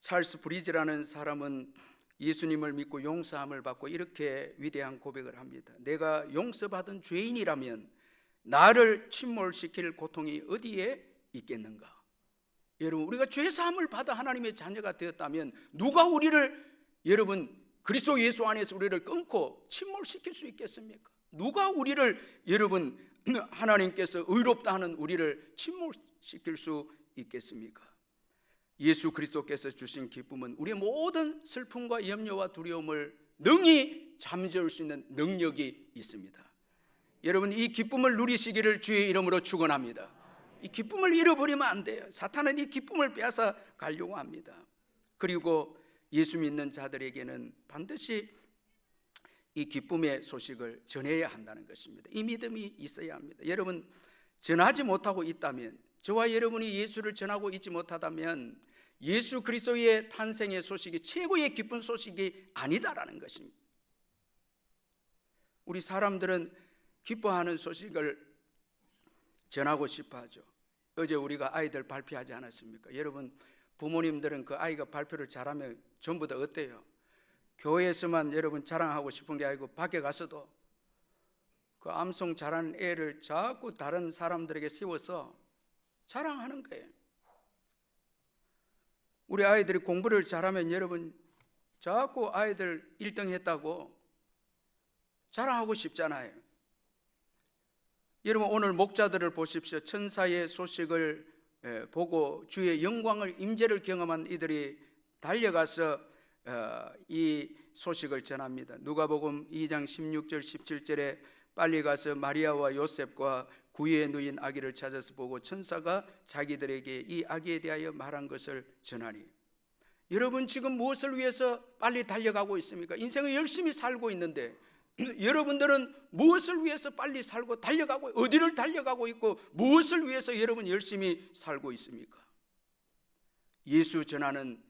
찰스 브리지라는 사람은 예수님을 믿고 용서함을 받고 이렇게 위대한 고백을 합니다. 내가 용서받은 죄인이라면 나를 침몰시킬 고통이 어디에 있겠는가? 여러분, 우리가 죄사함을 받아 하나님의 자녀가 되었다면 누가 우리를, 여러분, 그리스도 예수 안에서 우리를 끊고 침몰시킬 수 있겠습니까? 누가 우리를, 여러분, 하나님께서 의롭다 하는 우리를 침몰시킬 수 있겠습니까? 예수 그리스도께서 주신 기쁨은 우리의 모든 슬픔과 염려와 두려움을 능히 잠재울 수 있는 능력이 있습니다. 여러분, 이 기쁨을 누리시기를 주의 이름으로 축원합니다. 이 기쁨을 잃어버리면 안 돼요. 사탄은 이 기쁨을 빼앗아 가려고 합니다. 그리고 예수 믿는 자들에게는 반드시 이 기쁨의 소식을 전해야 한다는 것입니다. 이 믿음이 있어야 합니다. 여러분, 전하지 못하고 있다면, 저와 여러분이 예수를 전하고 있지 못하다면 예수 그리스도의 탄생의 소식이 최고의 기쁜 소식이 아니다라는 것입니다. 우리 사람들은 기뻐하는 소식을 전하고 싶어 하죠. 어제 우리가 아이들 발표하지 않았습니까? 여러분, 부모님들은 그 아이가 발표를 잘하면 전부 다 어때요? 교회에서만 여러분 자랑하고 싶은 게 아니고 밖에 가서도 그 암송 잘하는 애를 자꾸 다른 사람들에게 세워서 자랑하는 거예요. 우리 아이들이 공부를 잘하면 여러분 자꾸 아이들 1등 했다고 자랑하고 싶잖아요. 여러분, 오늘 목자들을 보십시오. 천사의 소식을 보고 주의 영광을, 임재를 경험한 이들이 달려가서 이 소식을 전합니다. 누가복음 2장 16절 17절에 빨리 가서 마리아와 요셉과 구유에 누인 아기를 찾아서 보고 천사가 자기들에게 이 아기에 대하여 말한 것을 전하니. 여러분, 지금 무엇을 위해서 빨리 달려가고 있습니까? 인생을 열심히 살고 있는데 여러분들은 무엇을 위해서 빨리 살고 달려가고, 어디를 달려가고 있고 무엇을 위해서 여러분 열심히 살고 있습니까? 예수 전하는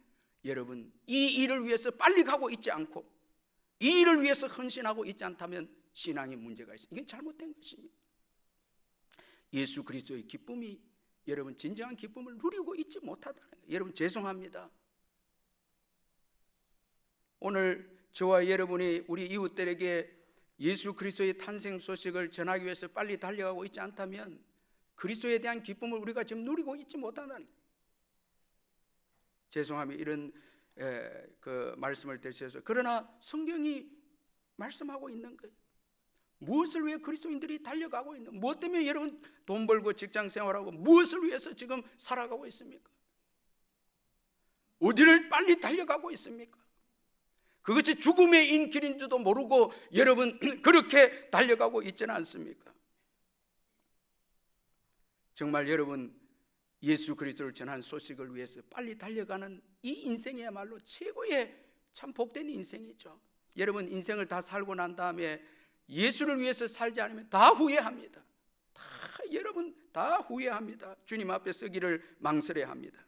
여러분, 이 일을 위해서 빨리 가고 있지 않고 이 일을 위해서 헌신하고 있지 않다면 신앙에 문제가 있습니다. 이건 잘못된 것입니다. 예수 그리스도의 기쁨이, 여러분, 진정한 기쁨을 누리고 있지 못하다는 거예요. 여러분, 죄송합니다. 오늘 저와 여러분이 우리 이웃들에게 예수 그리스도의 탄생 소식을 전하기 위해서 빨리 달려가고 있지 않다면 그리스도에 대한 기쁨을 우리가 지금 누리고 있지 못한다는 거예요. 죄송합니다. 이런 그 말씀을 드려서. 그러나 성경이 말씀하고 있는 거예요. 무엇을 위해 그리스도인들이 달려가고 있는, 무엇 때문에 여러분 돈 벌고 직장 생활하고 무엇을 위해서 지금 살아가고 있습니까? 어디를 빨리 달려가고 있습니까? 그것이 죽음의 인길인 줄도 모르고 여러분 그렇게 달려가고 있지는 않습니까? 정말 여러분, 예수 그리스도를 전한 소식을 위해서 빨리 달려가는 이 인생이야말로 최고의 참 복된 인생이죠. 여러분, 인생을 다 살고 난 다음에 예수를 위해서 살지 않으면 다 후회합니다. 여러분 다 후회합니다. 주님 앞에 서기를 망설여합니다.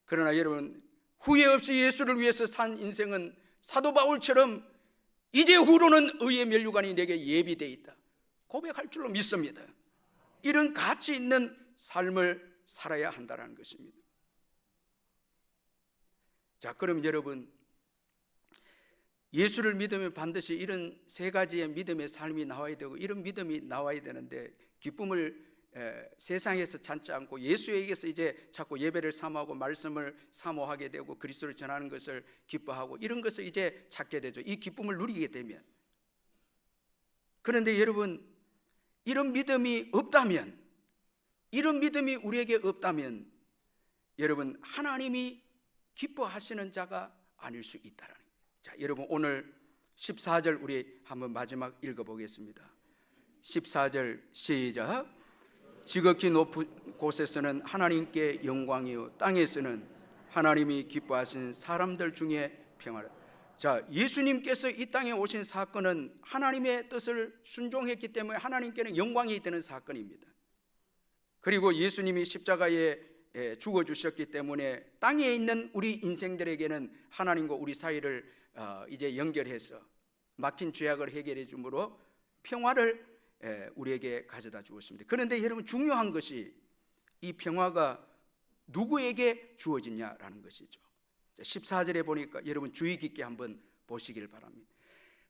그러나 여러분, 후회 없이 예수를 위해서 산 인생은 사도 바울처럼 이제 후로는 의의 면류관이 내게 예비되어 있다 고백할 줄로 믿습니다. 이런 가치 있는 삶을 살아야 한다는 것입니다. 자, 그럼 여러분, 예수를 믿으면 반드시 이런 세 가지의 믿음의 삶이 나와야 되고, 이런 믿음이 나와야 되는데, 기쁨을 세상에서 찾지 않고 예수에게서 이제 자꾸 예배를 사모하고 말씀을 사모하게 되고 그리스도를 전하는 것을 기뻐하고 이런 것을 이제 찾게 되죠. 이 기쁨을 누리게 되면. 그런데 여러분, 이런 믿음이 없다면, 이런 믿음이 우리에게 없다면 여러분, 하나님이 기뻐하시는 자가 아닐 수 있다라는 거예요. 자, 여러분, 오늘 14절 우리 한번 마지막 읽어보겠습니다. 14절 시작. 지극히 높은 곳에서는 하나님께 영광이요 땅에서는 하나님이 기뻐하신 사람들 중에 평화를. 자, 예수님께서 이 땅에 오신 사건은 하나님의 뜻을 순종했기 때문에 하나님께는 영광이 되는 사건입니다. 그리고 예수님이 십자가에 죽어 주셨기 때문에 땅에 있는 우리 인생들에게는 하나님과 우리 사이를 이제 연결해서 막힌 죄악을 해결해 주므로 평화를 우리에게 가져다 주었습니다. 그런데 여러분, 중요한 것이 이 평화가 누구에게 주어지냐라는 것이죠. 14절에 보니까 여러분 주의 깊게 한번 보시길 바랍니다.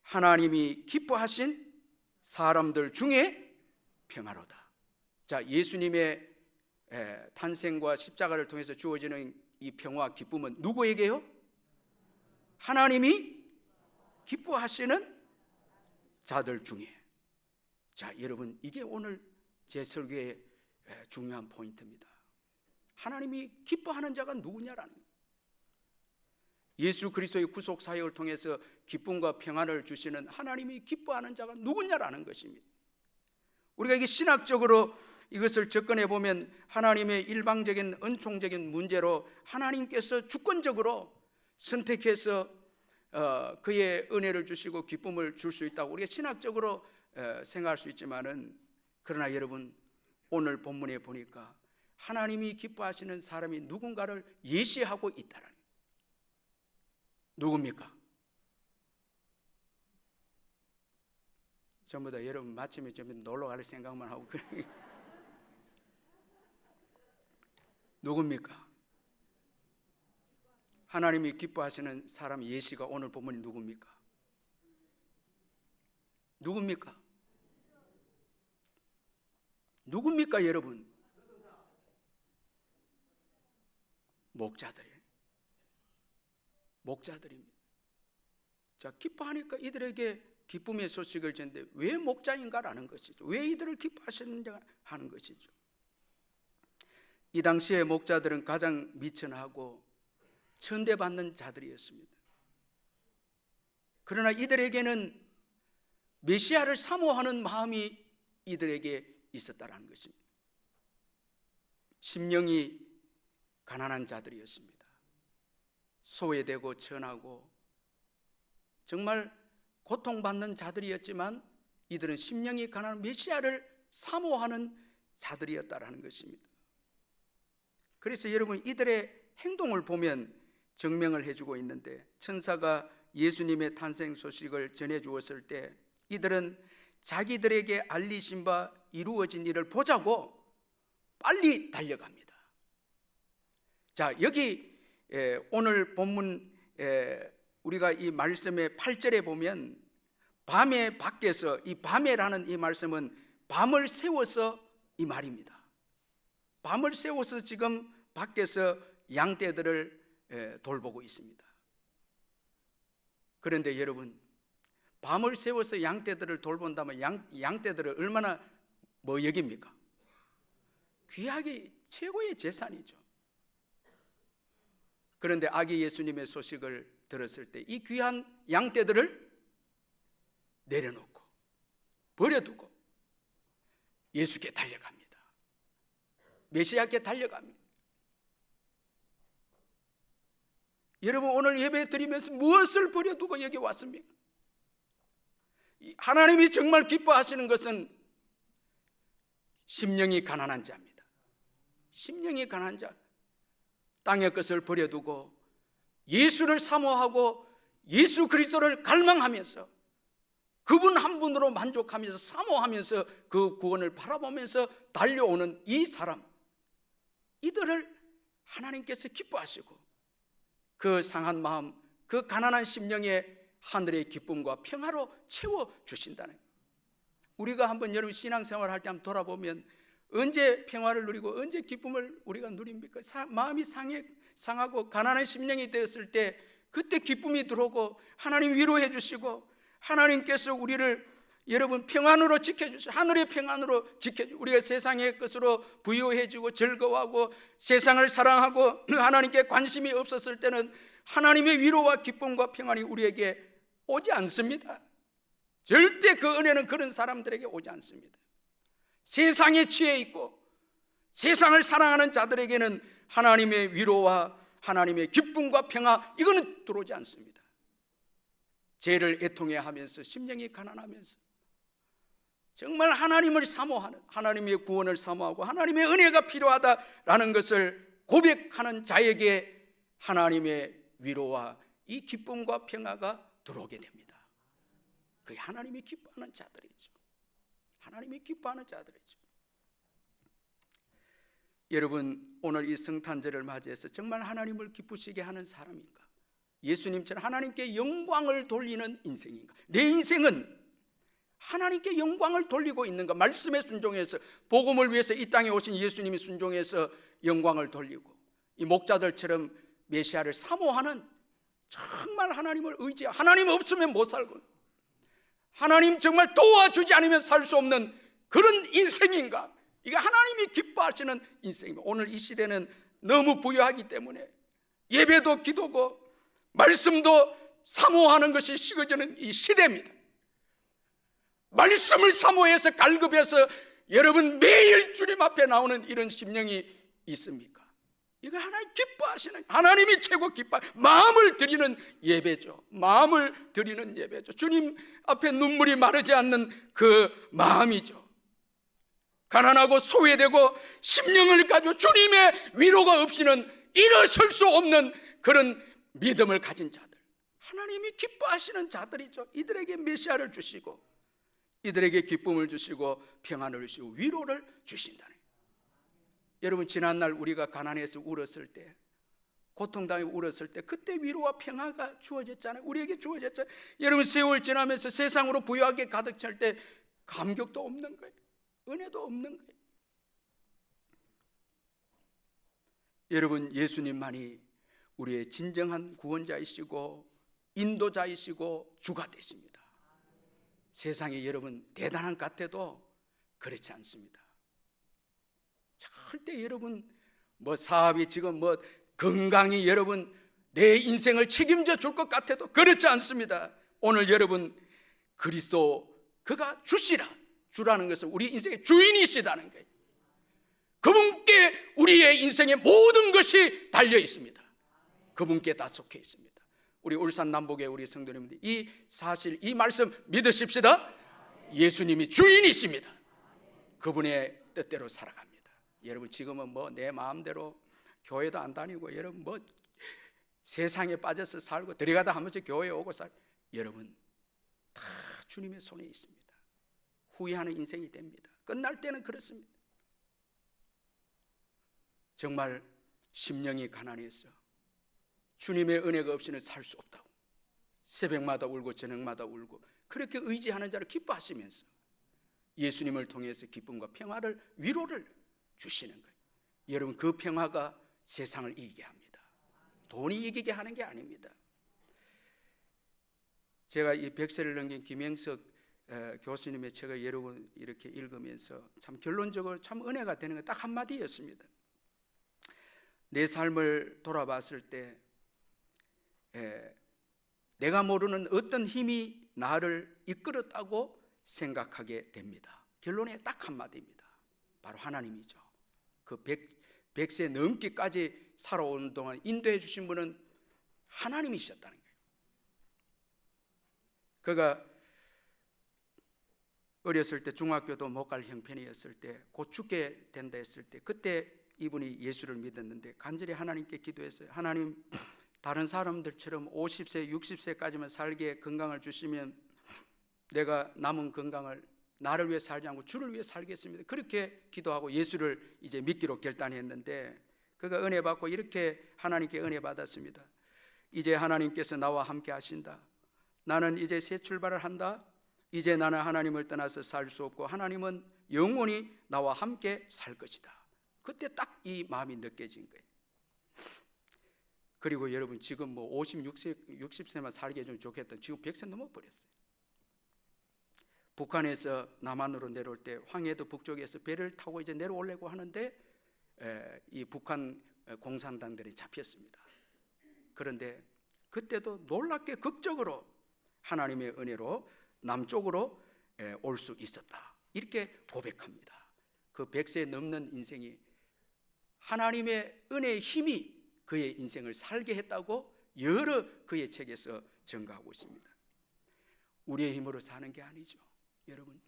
하나님이 기뻐하신 사람들 중에 평화로다. 자, 예수님의 탄생과 십자가를 통해서 주어지는 이 평화, 기쁨은 누구에게요? 하나님이 기뻐하시는 자들 중에. 자, 여러분, 이게 오늘 제 설교의 중요한 포인트입니다. 하나님이 기뻐하는 자가 누구냐라는 거예요. 예수 그리스도의 구속 사역을 통해서 기쁨과 평안을 주시는 하나님이 기뻐하는 자가 누구냐라는 것입니다. 우리가 이게 신학적으로 이것을 접근해 보면 하나님의 일방적인 은총적인 문제로 하나님께서 주권적으로 선택해서 그의 은혜를 주시고 기쁨을 줄 수 있다고 우리가 신학적으로 생각할 수 있지만은, 그러나 여러분, 오늘 본문에 보니까 하나님이 기뻐하시는 사람이 누군가를 예시하고 있다는 거예요. 누굽니까? 전부 다 여러분 마침에 좀 놀러 갈 생각만 하고 누굽니까? 하나님이 기뻐하시는 사람 예시가 오늘 본문이 누굽니까? 누굽니까? 누굽니까 여러분? 목자들이에요. 목자들입니다. 자, 기뻐하니까 이들에게 기쁨의 소식을 전데 왜 목자인가라는 것이죠. 왜 이들을 기뻐하시는가 하는 것이죠. 이 당시에 목자들은 가장 미천하고 천대받는 자들이었습니다. 그러나 이들에게는 메시아를 사모하는 마음이 이들에게 있었다는 것입니다. 심령이 가난한 자들이었습니다. 소외되고 천하고 정말 고통받는 자들이었지만 이들은 심령이 가난한 메시아를 사모하는 자들이었다라는 것입니다. 그래서 여러분, 이들의 행동을 보면 증명을 해주고 있는데, 천사가 예수님의 탄생 소식을 전해주었을 때 이들은 자기들에게 알리신 바 이루어진 일을 보자고 빨리 달려갑니다. 자, 여기 오늘 본문 우리가 이 말씀의 8절에 보면 밤에 밖에서, 이 밤에라는 이 말씀은 밤을 세워서 이 말입니다. 밤을 세워서 지금 밖에서 양떼들을 돌보고 있습니다. 그런데 여러분, 밤을 세워서 양떼들을 돌본다면 양떼들을 얼마나 뭐 여깁니까? 귀하게 최고의 재산이죠. 그런데 아기 예수님의 소식을 들었을 때 이 귀한 양떼들을 내려놓고 버려두고 예수께 달려갑니다. 메시아께 달려갑니다. 여러분, 오늘 예배 드리면서 무엇을 버려두고 여기 왔습니까? 하나님이 정말 기뻐하시는 것은 심령이 가난한 자입니다. 심령이 가난한 자, 땅의 것을 버려두고 예수를 사모하고 예수 그리스도를 갈망하면서 그분 한 분으로 만족하면서 사모하면서 그 구원을 바라보면서 달려오는 이 사람, 이들을 하나님께서 기뻐하시고 그 상한 마음, 그 가난한 심령에 하늘의 기쁨과 평화로 채워주신다는 거예요. 우리가 한번 여러분 신앙생활 할 때 한번 돌아보면 언제 평화를 누리고 언제 기쁨을 우리가 누립니까? 마음이 상하고 가난한 심령이 되었을 때 그때 기쁨이 들어오고 하나님 위로해 주시고 하나님께서 우리를 여러분 평안으로 지켜주시고 하늘의 평안으로 지켜주시고 우리가 세상의 것으로 부유해지고 즐거워하고 세상을 사랑하고 하나님께 관심이 없었을 때는 하나님의 위로와 기쁨과 평안이 우리에게 오지 않습니다. 절대 그 은혜는 그런 사람들에게 오지 않습니다. 세상에 취해 있고 세상을 사랑하는 자들에게는 하나님의 위로와 하나님의 기쁨과 평화, 이거는 들어오지 않습니다. 죄를 애통해 하면서 심령이 가난하면서 정말 하나님을 사모하는, 하나님의 구원을 사모하고 하나님의 은혜가 필요하다라는 것을 고백하는 자에게 하나님의 위로와 이 기쁨과 평화가 들어오게 됩니다. 그게 하나님이 기뻐하는 자들이죠. 하나님이 기뻐하는 자들이죠. 여러분, 오늘 이 성탄절을 맞이해서 정말 하나님을 기쁘시게 하는 사람인가? 예수님처럼 하나님께 영광을 돌리는 인생인가? 내 인생은 하나님께 영광을 돌리고 있는가? 말씀에 순종해서, 복음을 위해서 이 땅에 오신 예수님이 순종해서 영광을 돌리고, 이 목자들처럼 메시아를 사모하는, 정말 하나님을 의지하고, 하나님 없으면 못 살고, 하나님 정말 도와주지 않으면 살 수 없는 그런 인생인가? 이게 하나님이 기뻐하시는 인생입니다. 오늘 이 시대는 너무 부유하기 때문에 예배도 기도고 말씀도 사모하는 것이 식어지는 이 시대입니다. 말씀을 사모해서 갈급해서 여러분 매일 주님 앞에 나오는 이런 심령이 있습니까? 이거 하나님 기뻐하시는, 하나님이 최고 기뻐, 마음을 드리는 예배죠. 마음을 드리는 예배죠. 주님 앞에 눈물이 마르지 않는 그 마음이죠. 가난하고 소외되고 심령을 가지고 주님의 위로가 없이는 일어설 수 없는 그런 믿음을 가진 자들, 하나님이 기뻐하시는 자들이죠. 이들에게 메시아를 주시고 이들에게 기쁨을 주시고 평안을 주시고 위로를 주신다는 거예요. 여러분, 지난날 우리가 가난해서 울었을 때, 고통당해 울었을 때 그때 위로와 평화가 주어졌잖아요. 우리에게 주어졌잖아요. 여러분, 세월 지나면서 세상으로 부유하게 가득 찰 때 감격도 없는 거예요. 은혜도 없는 거예요. 여러분, 예수님만이 우리의 진정한 구원자이시고 인도자이시고 주가 되십니다. 세상에 여러분 대단한 것 같아도 그렇지 않습니다. 절대 여러분 뭐 사업이 지금 뭐 건강이 여러분 내 인생을 책임져 줄 것 같아도 그렇지 않습니다. 오늘 여러분 그리스도 그가 주라는 것은 우리 인생의 주인이시다는 거예요. 그분께 우리의 인생의 모든 것이 달려 있습니다. 그분께 다 속해 있습니다. 우리 울산 남북의 우리 성도님들 이 사실, 이 말씀 믿으십시다. 예수님이 주인이십니다. 그분의 뜻대로 살아갑니다. 여러분, 지금은 뭐 내 마음대로 교회도 안 다니고 여러분 뭐 세상에 빠져서 살고 들어가다 한 번씩 교회에 오고 여러분 다 주님의 손에 있습니다. 후회하는 인생이 됩니다. 끝날 때는 그렇습니다. 정말 심령이 가난해서 주님의 은혜가 없이는 살 수 없다고 새벽마다 울고 저녁마다 울고 그렇게 의지하는 자를 기뻐하시면서 예수님을 통해서 기쁨과 평화를, 위로를 주시는 거예요. 여러분, 그 평화가 세상을 이기게 합니다. 돈이 이기게 하는 게 아닙니다. 제가 이 100세를 넘긴 김영석 교수님의 책을 여러 번 이렇게 읽으면서 참 결론적으로 참 은혜가 되는 건 딱 한마디였습니다. 내 삶을 돌아봤을 때 내가 모르는 어떤 힘이 나를 이끌었다고 생각하게 됩니다. 결론에 딱 한마디입니다. 바로 하나님이죠. 그 100세 넘기까지 살아오는 동안 인도해 주신 분은 하나님이셨다는 거예요. 그가 어렸을 때 중학교도 못 갈 형편이었을 때, 곧 죽게 된다 했을 때, 그때 이분이 예수를 믿었는데 간절히 하나님께 기도했어요. 하나님, 다른 사람들처럼 50세, 60세까지만 살게 건강을 주시면 내가 남은 건강을 나를 위해 살지 않고 주를 위해 살겠습니다. 그렇게 기도하고 예수를 이제 믿기로 결단했는데 그가 은혜 받고 이렇게 하나님께 은혜 받았습니다. 이제 하나님께서 나와 함께 하신다. 나는 이제 새 출발을 한다. 이제 나는 하나님을 떠나서 살 수 없고 하나님은 영원히 나와 함께 살 것이다. 그때 딱 이 마음이 느껴진 거예요. 그리고 여러분, 지금 뭐 60세만 살게 해주면 좋겠다. 지금 100세 넘어버렸어요. 북한에서 남한으로 내려올 때 황해도 북쪽에서 배를 타고 이제 내려오려고 하는데 이 북한 공산당들이 잡혔습니다. 그런데 그때도 놀랍게 극적으로 하나님의 은혜로 남쪽으로 올 수 있었다. 이렇게 고백합니다. 그 100세 넘는 인생이 하나님의 은혜의 힘이 그의 인생을 살게 했다고 여러 그의 책에서 증거하고 있습니다. 우리의 힘으로 사는 게 아니죠. 여러분,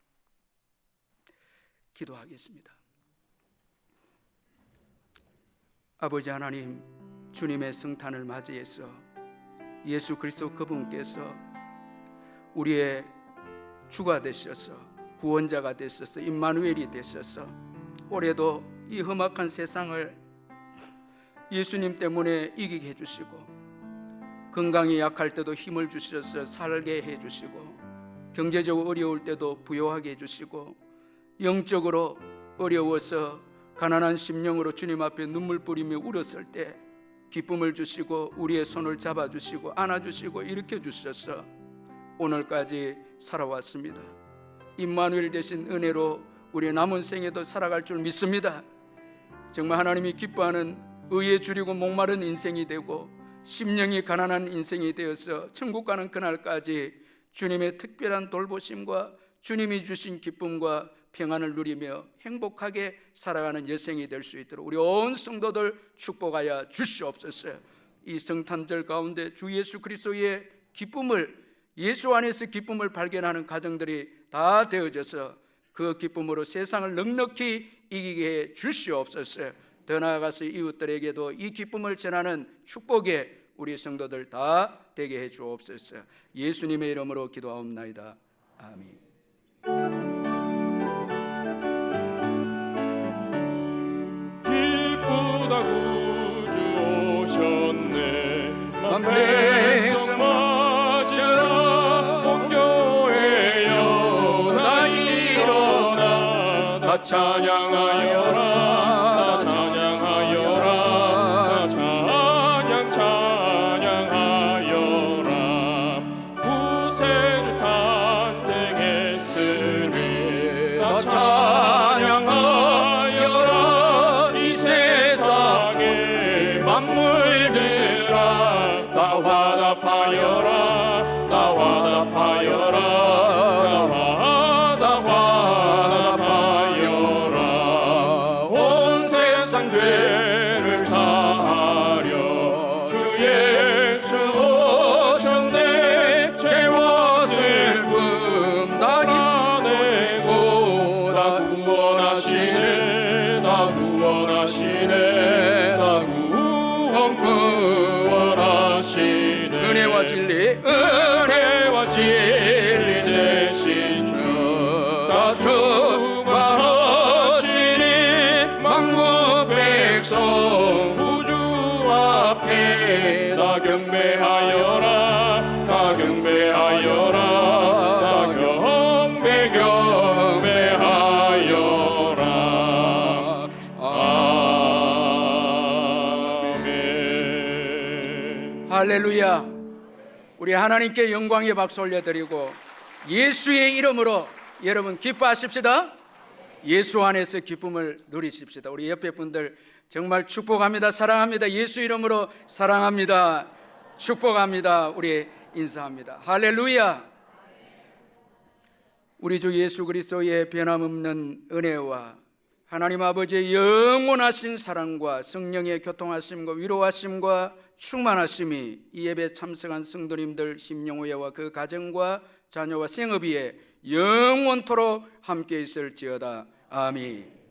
기도하겠습니다. 아버지 하나님, 주님의 성탄을 맞이해서 예수 그리스도 그분께서 우리의 주가 되셔서 구원자가 되셔서 임마누엘이 되셔서 올해도 이 험악한 세상을 예수님 때문에 이기게 해주시고, 건강이 약할 때도 힘을 주셔서 살게 해주시고, 경제적으로 어려울 때도 부요하게 해주시고, 영적으로 어려워서 가난한 심령으로 주님 앞에 눈물 뿌리며 울었을 때 기쁨을 주시고 우리의 손을 잡아주시고 안아주시고 일으켜 주셔서 오늘까지 살아왔습니다. 임마누엘 되신 은혜로 우리의 남은 생에도 살아갈 줄 믿습니다. 정말 하나님이 기뻐하는 의에 줄이고 목마른 인생이 되고 심령이 가난한 인생이 되어서 천국 가는 그날까지 주님의 특별한 돌보심과 주님이 주신 기쁨과 평안을 누리며 행복하게 살아가는 여생이 될 수 있도록 우리 온 성도들 축복하여 주시옵소서. 이 성탄절 가운데 주 예수 그리스도의 기쁨을, 예수 안에서 기쁨을 발견하는 가정들이 다 되어져서 그 기쁨으로 세상을 넉넉히 이기게 해 주시옵소서. 더 나아가서 이웃들에게도 이 기쁨을 전하는 축복에 우리 성도들 다 되게 해 주옵소서. 예수님의 이름으로 기도하옵나이다. 아멘. 기쁘다 구주 오셨네. 만백성 맞으라. 온 교회여 다 일어나. 다 찬양하여라. 다 찬양하여라. 다 찬양하여라. 구세주 탄생했으니 다 찬양하여라. 이 세상의 만물들아 다 화답하여라. 다 화답하여라. 다 화답하여라. 온 세상 죄를 사하려 주 예수 오셨네. 죄와 슬픔 다 이겨내고 다 구원하시네. 다 구원하시네. 다 구원하시네. 은혜와 진리, 은혜와 진리 되신 주 다 충만하시니 만국 백성 우주 앞에 다 경배하여라. 다 경배하여라. 다 경배하여라. 아멘. 할렐루야. 우리 하나님께 영광의 박수 올려드리고 예수의 이름으로 여러분 기뻐하십시다. 예수 안에서 기쁨을 누리십시다. 우리 옆에 분들 정말 축복합니다. 사랑합니다. 예수 이름으로 사랑합니다. 축복합니다. 우리 인사합니다. 할렐루야. 우리 주 예수 그리스도의 변함없는 은혜와 하나님 아버지의 영원하신 사랑과 성령의 교통하심과 위로하심과 충만하심이 이 예배 참석한 성도님들 심령후회와 그 가정과 자녀와 생업위에 영원토록 함께 있을지어다. 아멘.